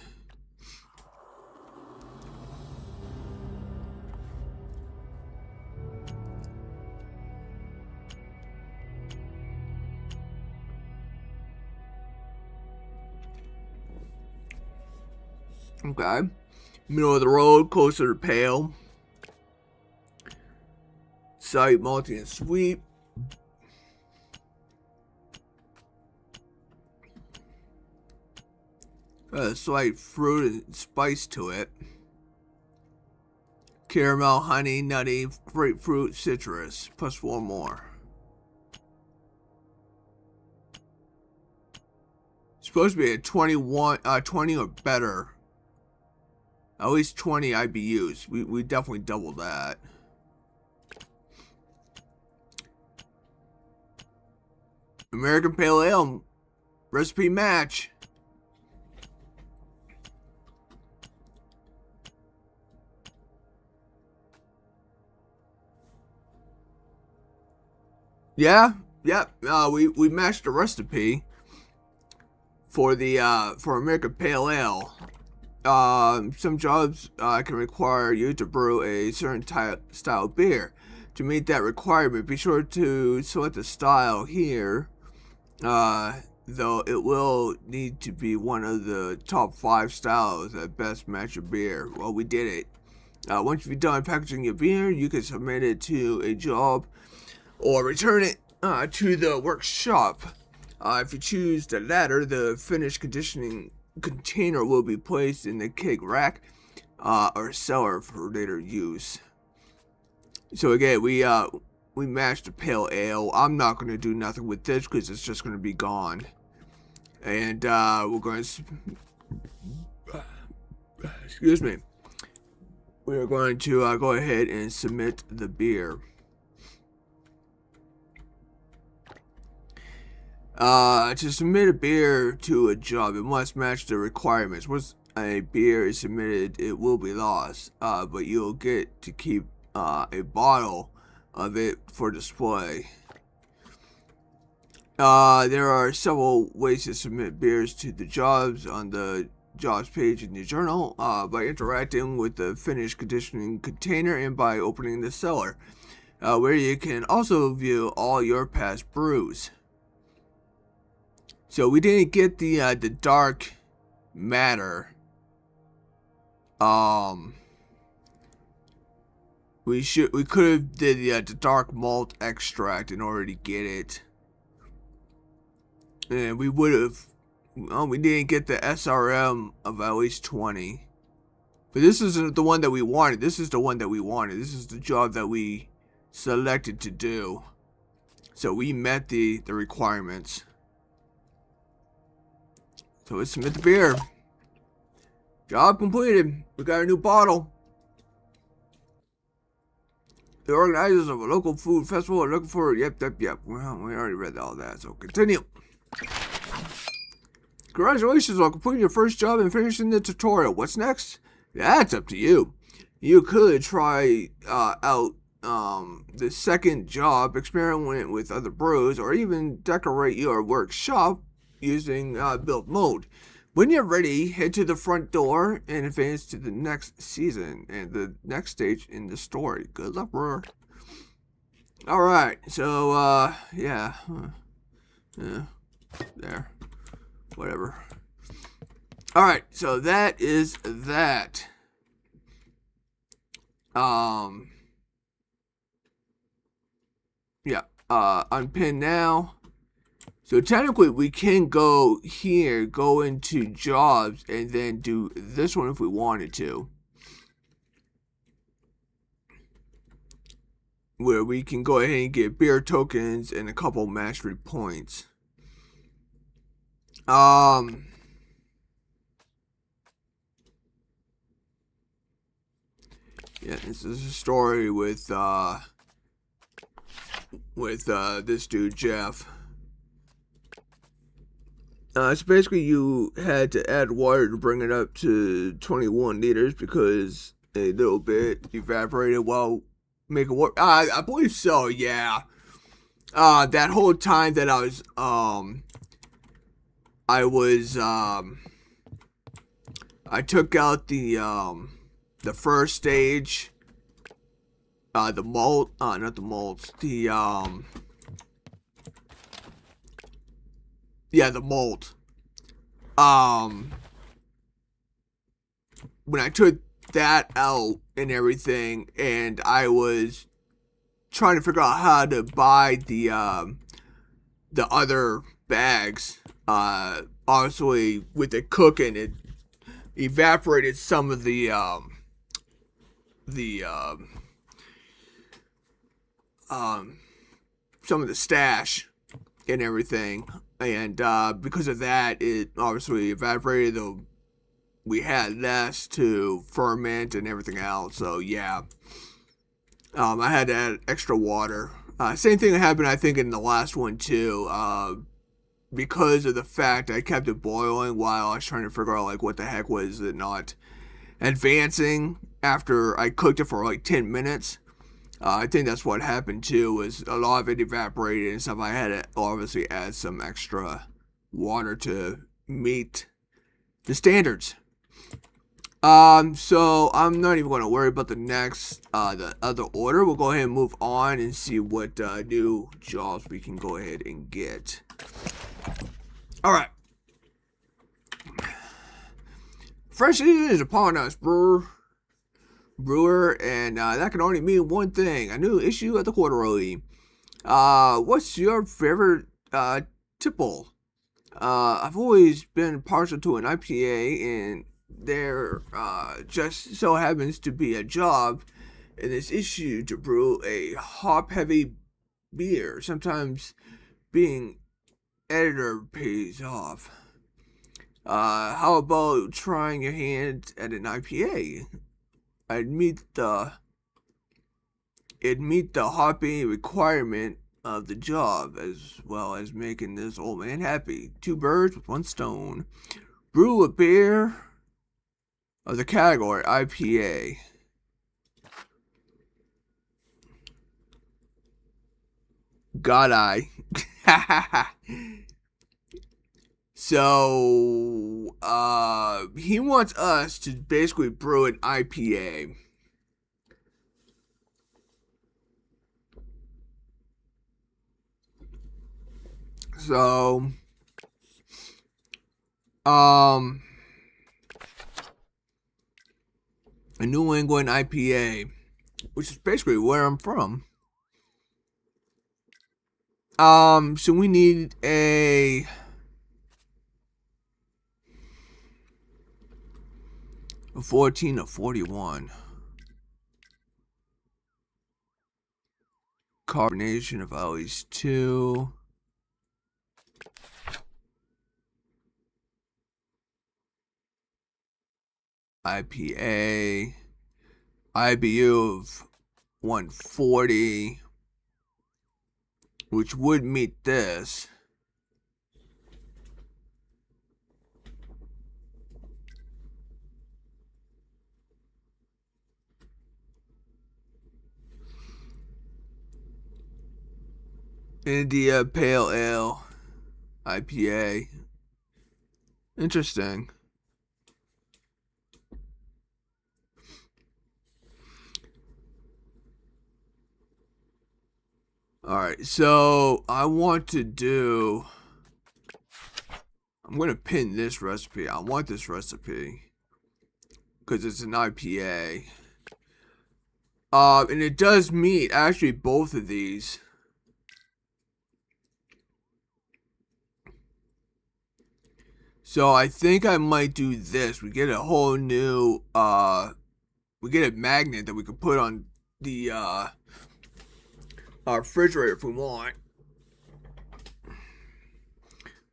Okay. Middle of the road, closer to pale. Slight malty and sweet. A slight fruit and spice to it. Caramel, honey, nutty, grapefruit, citrus. Plus 4 more. It's supposed to be a 20 or better. At least 20 IBUs. We definitely doubled that. American Pale Ale recipe match. Yeah, we matched the recipe for the for American Pale Ale. Some jobs can require you to brew a certain style beer. To meet that requirement, be sure to select the style here. Though it will need to be one of the top 5 styles that best match your beer. Well, we did it. Once you're done packaging your beer, you can submit it to a job or return it to the workshop. If you choose the latter, the finished conditioning container will be placed in the keg rack or cellar for later use. So again, we matched the pale ale. I'm not going to do nothing with this because it's just going to be gone. And we're going to... Excuse me. We are going to go ahead and submit the beer. To submit a beer to a job, it must match the requirements. Once a beer is submitted, it will be lost, but you'll get to keep a bottle of it for display. There are several ways to submit beers to the jobs on the jobs page in the journal, by interacting with the finished conditioning container and by opening the cellar, where you can also view all your past brews. So we didn't get the dark matter. We could have did the dark malt extract in order to get it. And we would have, well, we didn't get the SRM of at least 20. But this isn't the one that we wanted. This is the one that we wanted. This is the job that we selected to do. So we met the requirements. So let's submit the beer. Job completed. We got a new bottle. The organizers of a local food festival are looking for... Yep. Well, we already read all that, so continue. Congratulations on completing your first job and finishing the tutorial. What's next? That's up to you. You could try out the second job, experiment with other brews, or even decorate your workshop using build mode. When you're ready, head to the front door and advance to the next season and the next stage in the story. Good luck, bro. Alright, so, yeah. There. Whatever. Alright, so that is that. Yeah, unpin now. So technically we can go here, go into jobs, and then do this one if we wanted to. Where we can go ahead and get beer tokens and a couple mastery points. Yeah, this is a story with this dude, Jeff. So basically you had to add water to bring it up to 21 liters because a little bit evaporated while making water. I believe so, yeah. That whole time that I took out the first stage, the malt, not the malts, the malt. When I took that out and everything, and I was trying to figure out how to buy the other bags, obviously with the cooking, it evaporated some of the stash and everything, and because of that, it obviously evaporated. Though we had less to ferment and everything else, so yeah, I had to add extra water. Same thing happened, I think, in the last one too. Because of the fact I kept it boiling while I was trying to figure out like what the heck was it not advancing after I cooked it for like 10 minutes. I think that's what happened too, was a lot of it evaporated and stuff. I had to obviously add some extra water to meet the standards. So I'm not even going to worry about the other order. We'll go ahead and move on and see what new jobs we can go ahead and get. Alright. Fresh season is upon us, brewer, and that can only mean one thing: a new issue at the quarterly. What's your favorite tipple? I've always been partial to an IPA, and there just so happens to be a job in this issue to brew a hop-heavy beer. Sometimes being editor pays off. How about trying your hand at an IPA? It'd meet the hopping requirement of the job, as well as making this old man happy. 2 birds with 1 stone. Brew a beer of the category IPA. God, So, he wants us to basically brew an IPA. So, a New England IPA, which is basically where I'm from. So we need a A 14 to 41. Carbonation of at least 2. IPA. IBU of 140. Which would meet this. India Pale Ale IPA. Interesting. Alright, so I want to do... I'm going to pin this recipe. I want this recipe. Because it's an IPA. And it does meet, actually, both of these. So I think I might do this. We get a whole new, we get a magnet that we can put on the, our refrigerator if we want.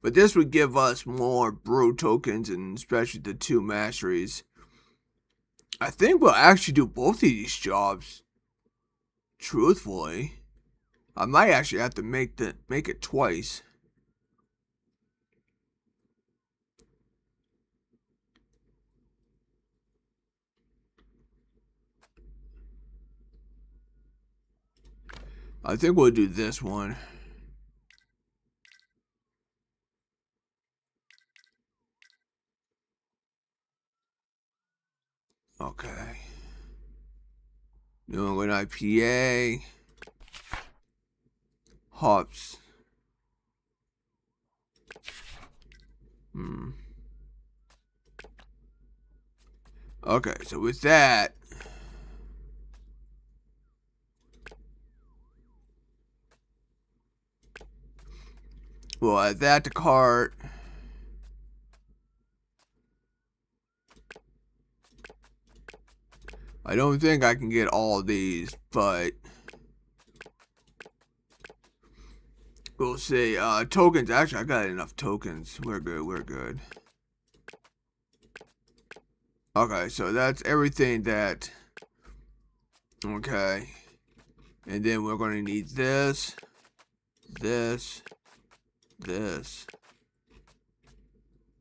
But this would give us more brew tokens, and especially the 2 masteries. I think we'll actually do both of these jobs. Truthfully, I might actually have to make it twice. I think we'll do this one. Okay. New England IPA. Hops. Okay, so with that, we'll add that to cart. I don't think I can get all of these, but we'll see. Tokens. Actually, I got enough tokens. We're good. We're good. Okay, so that's everything that... Okay. And then we're going to need this, this, this.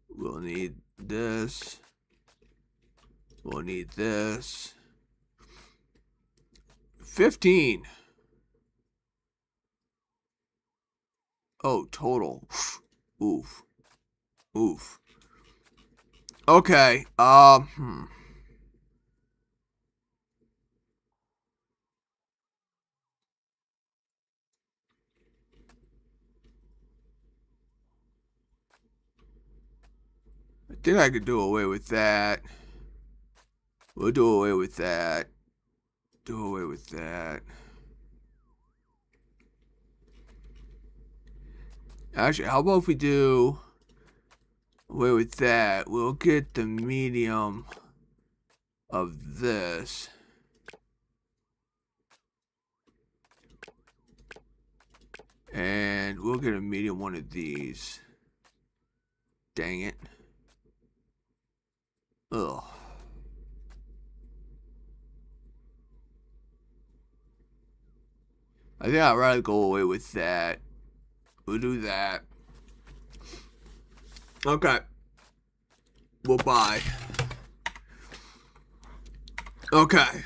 We'll need this. We'll need this. 15. Oh, total. Oof. Oof. Okay. I think I could do away with that. We'll do away with that. Do away with that. Actually, how about if we do away with that? We'll get the medium of this. And we'll get a medium one of these. Dang it. Ugh. I think I'd rather go away with that. We'll do that. Okay. We'll buy. Okay.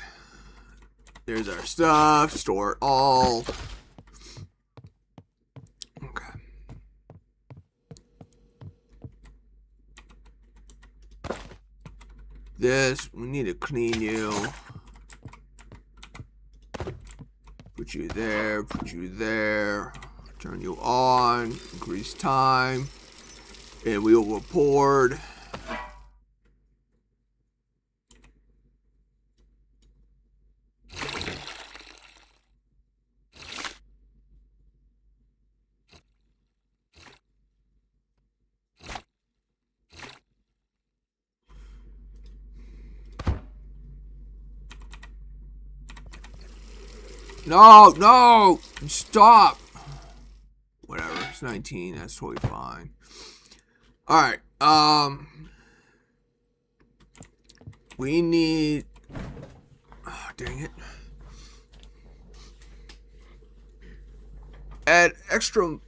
There's our stuff. Store it all. Okay. This, we need to clean you. Put you there, put you there. Turn you on, increase time. And we will report. No, no, stop. Whatever, it's 19, that's totally fine. Alright, we need, oh, dang it. Add extra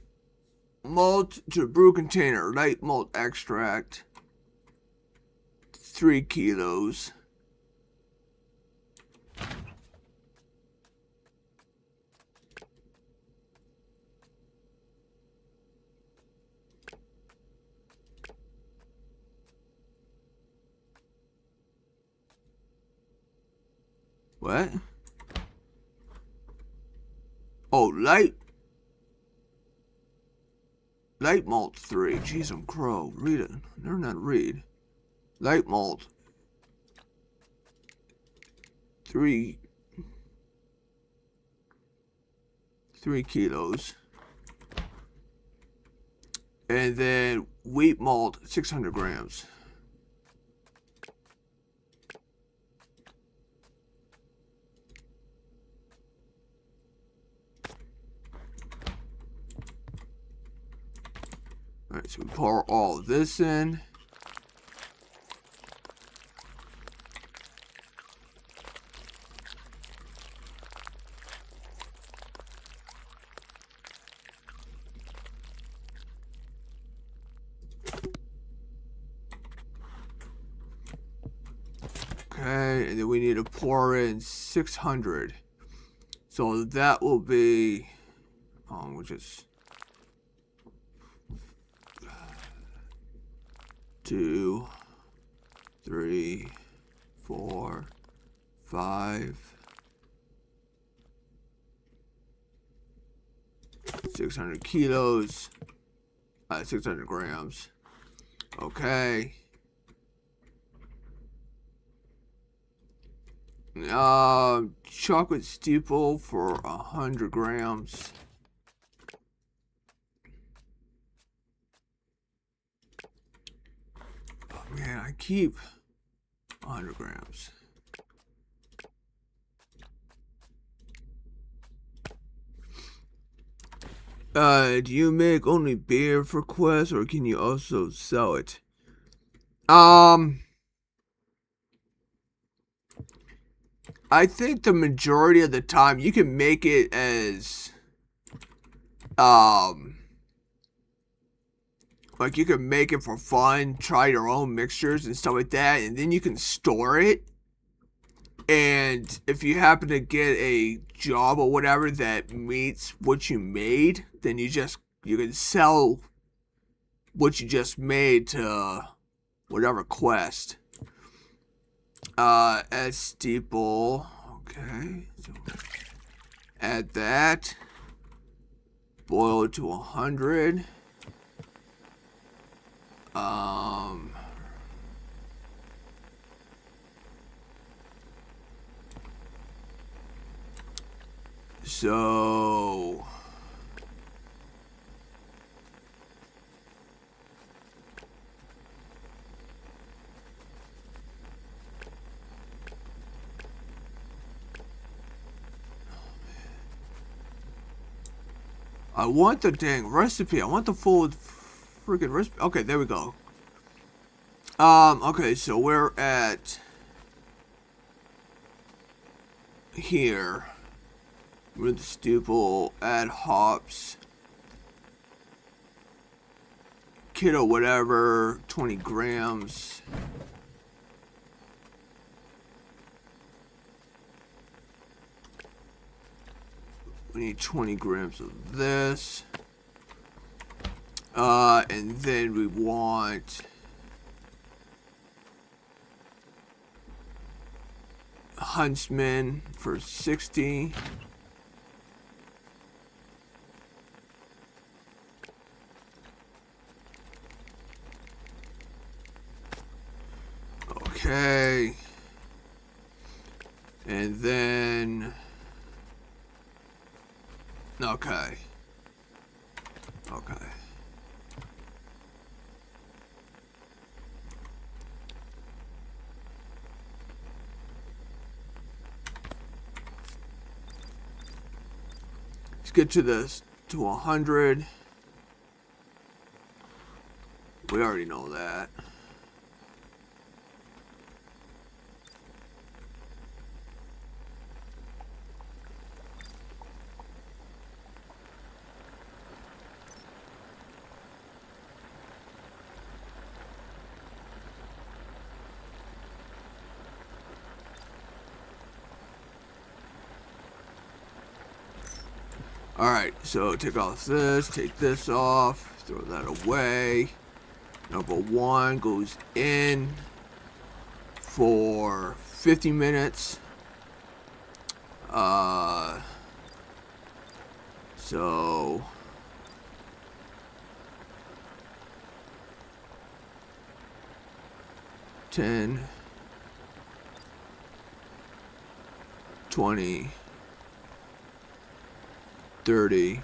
malt to brew container, light malt extract, 3 kilos. What? Oh, light malt 3. Jeez, I'm crow. Read it. Learn how to read. Light malt 3 kilos. And then wheat malt 600 grams. Alright, so we pour all this in. Okay, and then we need to pour in 600. So that will be, we'll just 2, 3, 4, 5, 600 kilos, 600 grams. Okay. Chocolate steeple for 100 grams. Oh man, I keep 100 grams. Do you make only beer for quests, or can you also sell it? I think the majority of the time you can make it as, like you can make it for fun, try your own mixtures and stuff like that, and then you can store it. And if you happen to get a job or whatever that meets what you made, then you can sell what you just made to whatever quest. Add steeple. Okay. So add that. Boil it to 100. So I want the dang recipe. I want the full freaking recipe. Okay, there we go. Okay, so we're at here. With the steeple, add hops. Kiddo, whatever, 20 grams. We need 20 grams of this. And then we want Huntsman for 60. Okay. And then okay. Let's get to this to 100. We already know that. Alright, so take off this, take this off, throw that away. Number 1 goes in for 50 minutes. So 10, 20, 30,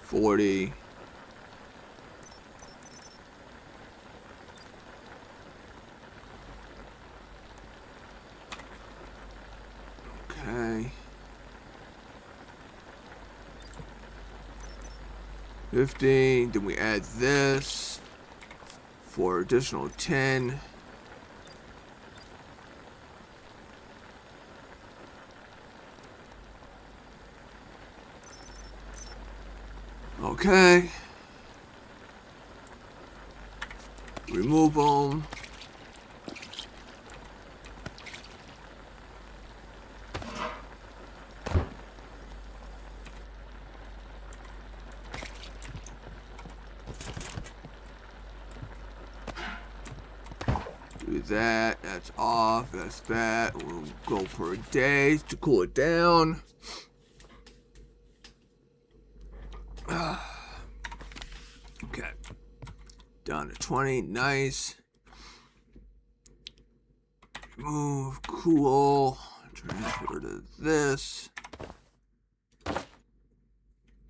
40, 15, then we add this for additional 10. Okay. Remove them. Do that. That's off. That's that. We'll go for a day to cool it down. Okay. Down to 20. Nice. Remove. Cool. Transfer to this.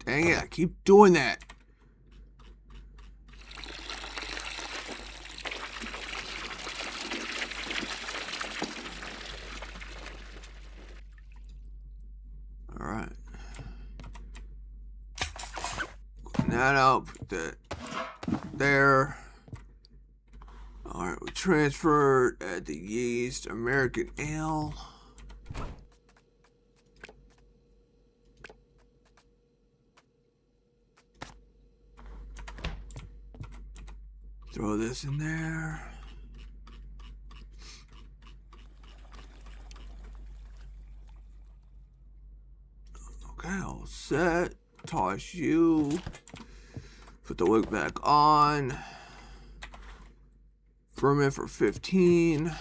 Dang it. I keep doing that. Alright. Clean that out. Put that there. Alright, we transferred, add the yeast, American ale. Throw this in there. Okay, all set. Toss you. Put the wick back on. Ferment for 15.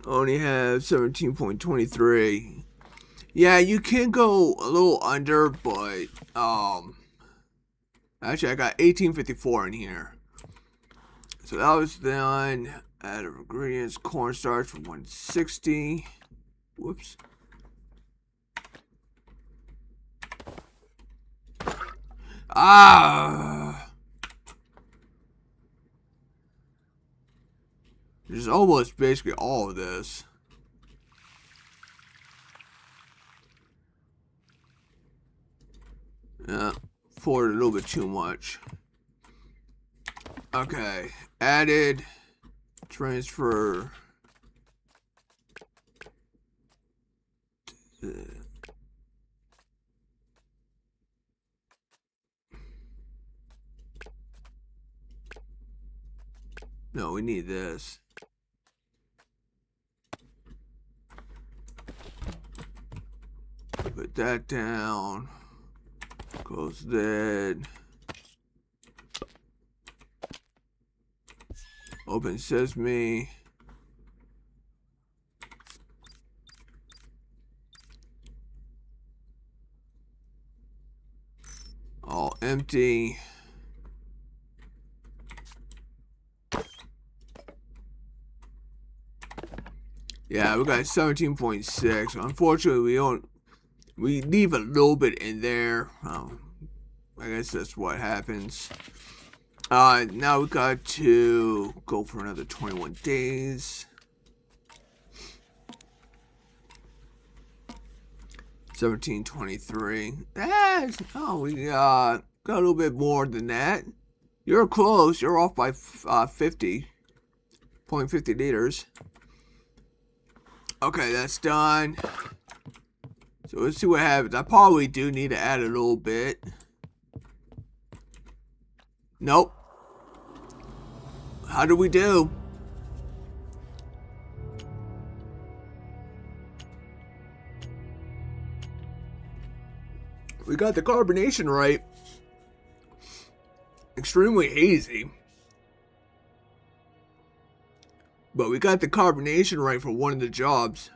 Only have 17.23. Yeah, you can go a little under, but actually I got 1854 in here. So that was done. Add ingredients, cornstarch for 160. Whoops. There's almost basically all of this. Yeah, poured a little bit too much. Okay, added, transfer. No, we need this. Put that down. Close that. Open sesame. All empty. Yeah, we got 17.6. Unfortunately, we leave a little bit in there. I guess that's what happens. Now we got to go for another 21 days. 1723. Oh, we got a little bit more than that. You're close. You're off by 50.50 liters. Okay, that's done. So let's see what happens. I probably do need to add a little bit. Nope. How do we do? We got the carbonation right. Extremely hazy. But we got the carbonation right for one of the jobs.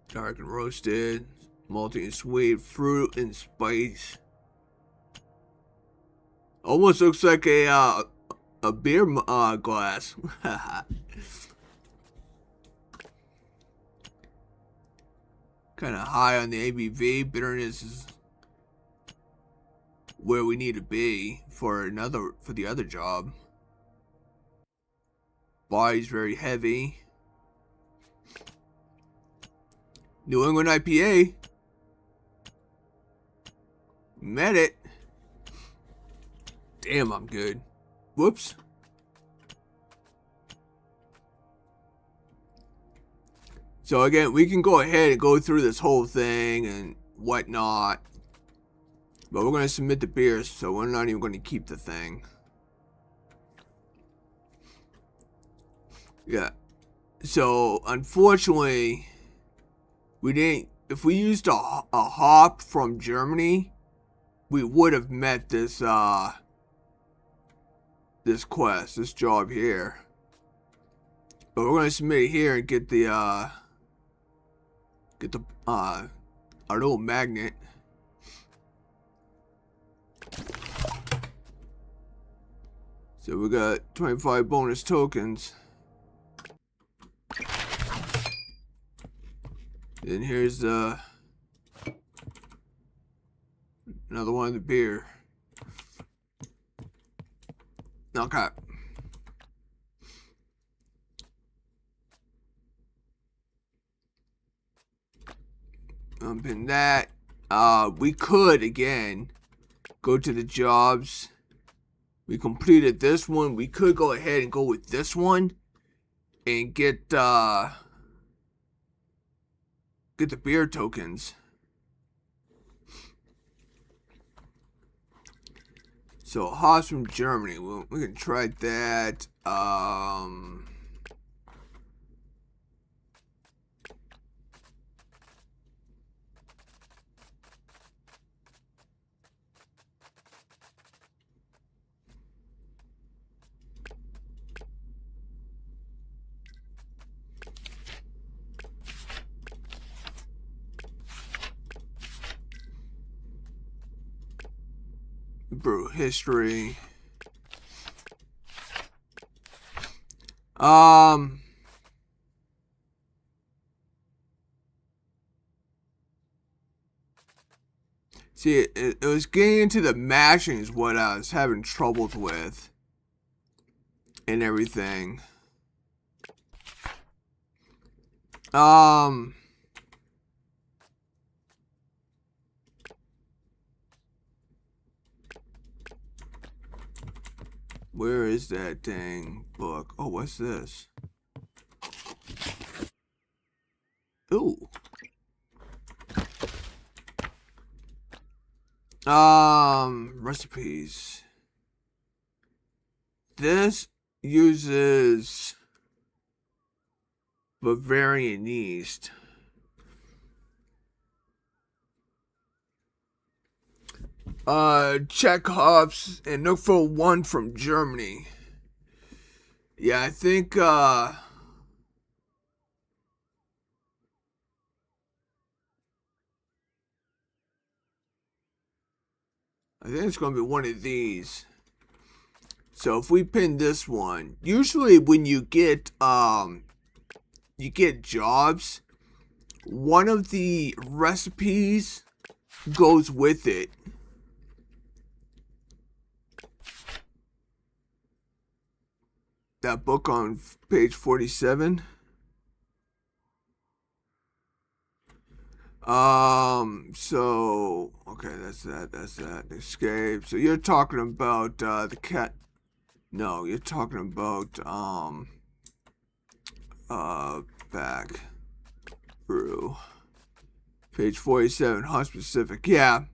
Dark and roasted, malty and sweet, fruit and spice. Almost looks like a beer glass. Kind of high on the ABV. Bitterness is where we need to be for the other job. Body's very heavy. New England IPA. Met it. Damn, I'm good. Whoops. So again, we can go ahead and go through this whole thing and whatnot. But we're going to submit the beers, so we're not even going to keep the thing. Yeah. So, unfortunately, we didn't... If we used a hop from Germany, we would have met this, this quest, this job here. But we're going to submit it here and get the, our little magnet. So we got 25 bonus tokens. Then here's another one of the beer. Okay. In that, we could again go to the jobs. We completed this one. We could go ahead and go with this one and get the beer tokens. So hops from Germany. We can try that. Brew history. See, it was getting into the mashing is what I was having troubles with. And everything. Where is that dang book? Oh, what's this? Ooh. Recipes. This uses Bavarian yeast. Check hops and look for one from Germany. Yeah, I think, it's going to be one of these. So if we pin this one, usually when you get jobs, one of the recipes goes with it. that book on page 47. So okay, that's that. Escape. So you're talking about the cat. No, you're talking about back through page 47, Hunt Specific. Yeah.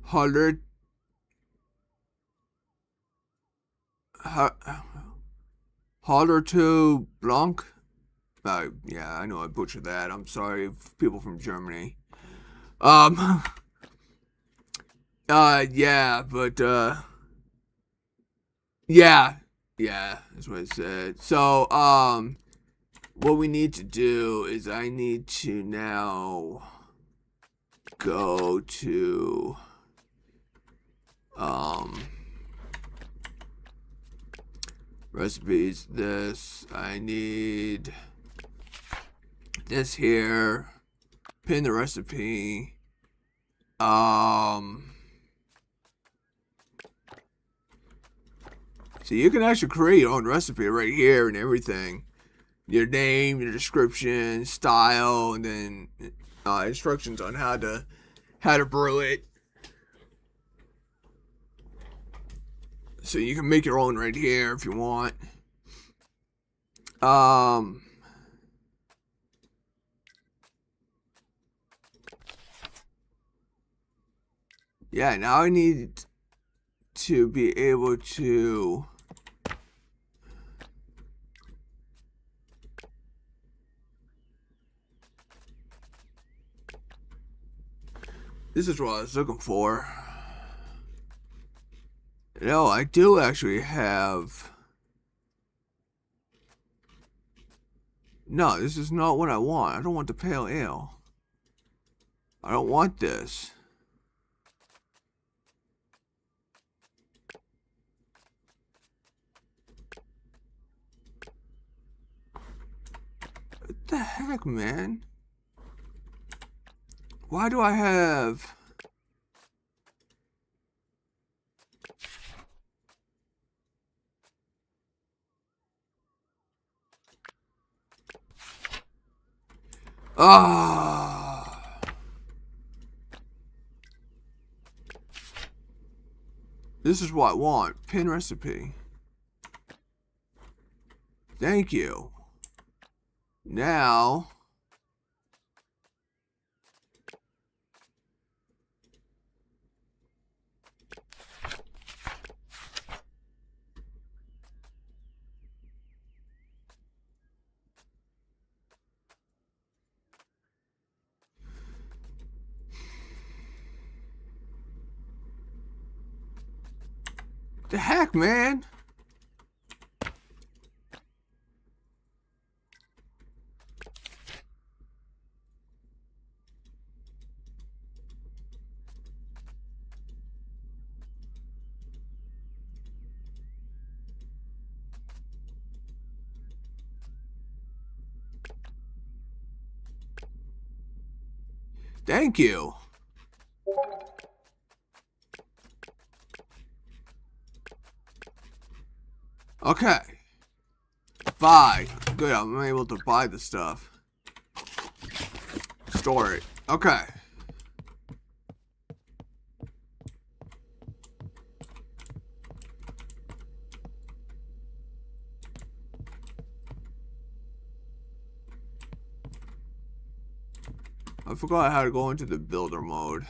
Hundred. Holler to Blanc. Yeah, I know I butchered that. I'm sorry, people from Germany. Um, yeah, but, yeah, that's what I said. So, what we need to do is I need to now go to, recipes. This, I need this here, pin the recipe, so you can actually create your own recipe right here and everything. Your name, your description, style, and then instructions on how to brew it. So you can make your own right here if you want. Yeah, now I need to be able to this is what I was looking for. No, I do actually have. No, this is not what I want. I don't want the pale ale. I don't want this. What the heck, man? Why do I have... This is what I want. Pin recipe. Thank you. Now... The heck, man? Thank you. Okay. Buy. Good, I'm able to buy the stuff. Store it. Okay. I forgot how to go into the builder mode.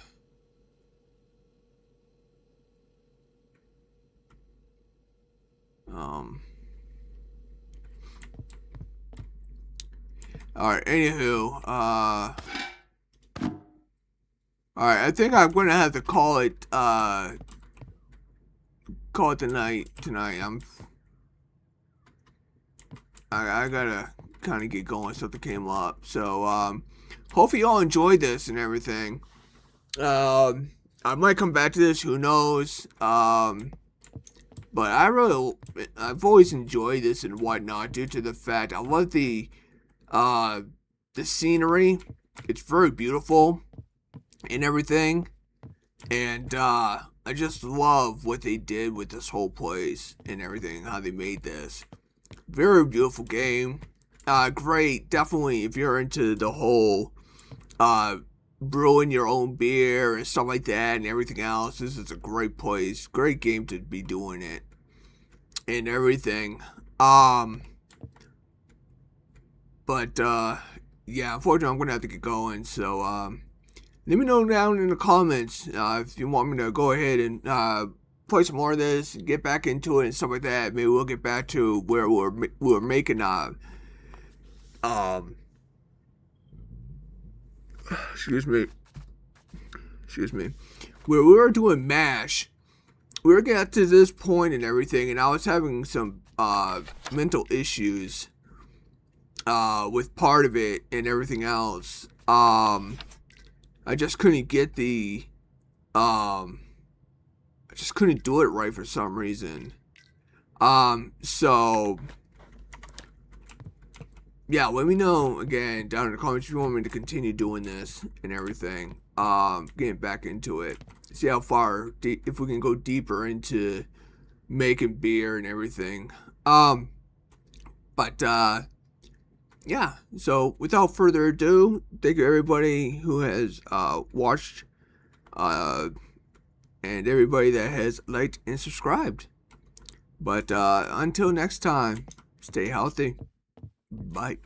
Alright, anywho, alright, I think I'm gonna have to call it tonight. I gotta kind of get going, something came up, so, hopefully y'all enjoyed this and everything. I might come back to this, who knows, But I've always enjoyed this and whatnot due to the fact I love the scenery. It's very beautiful and everything. And I just love what they did with this whole place and everything, how they made this. Very beautiful game. Great, definitely if you're into the whole brewing your own beer and stuff like that and everything else. This is a great place, great game to be doing it and everything. But yeah, unfortunately I'm gonna have to get going. So let me know down in the comments if you want me to go ahead and play some more of this, get back into it and stuff like that. Maybe we'll get back to where we're making excuse me, where we were doing mash. We were getting to this point and everything, and I was having some mental issues with part of it and everything else. I just couldn't get the I just couldn't do it right for some reason. So yeah, let me know again down in the comments if you want me to continue doing this and everything. Getting back into it. See how far, if we can go deeper into making beer and everything. But yeah, so without further ado, thank you everybody who has watched and everybody that has liked and subscribed. But until next time, stay healthy. Bye.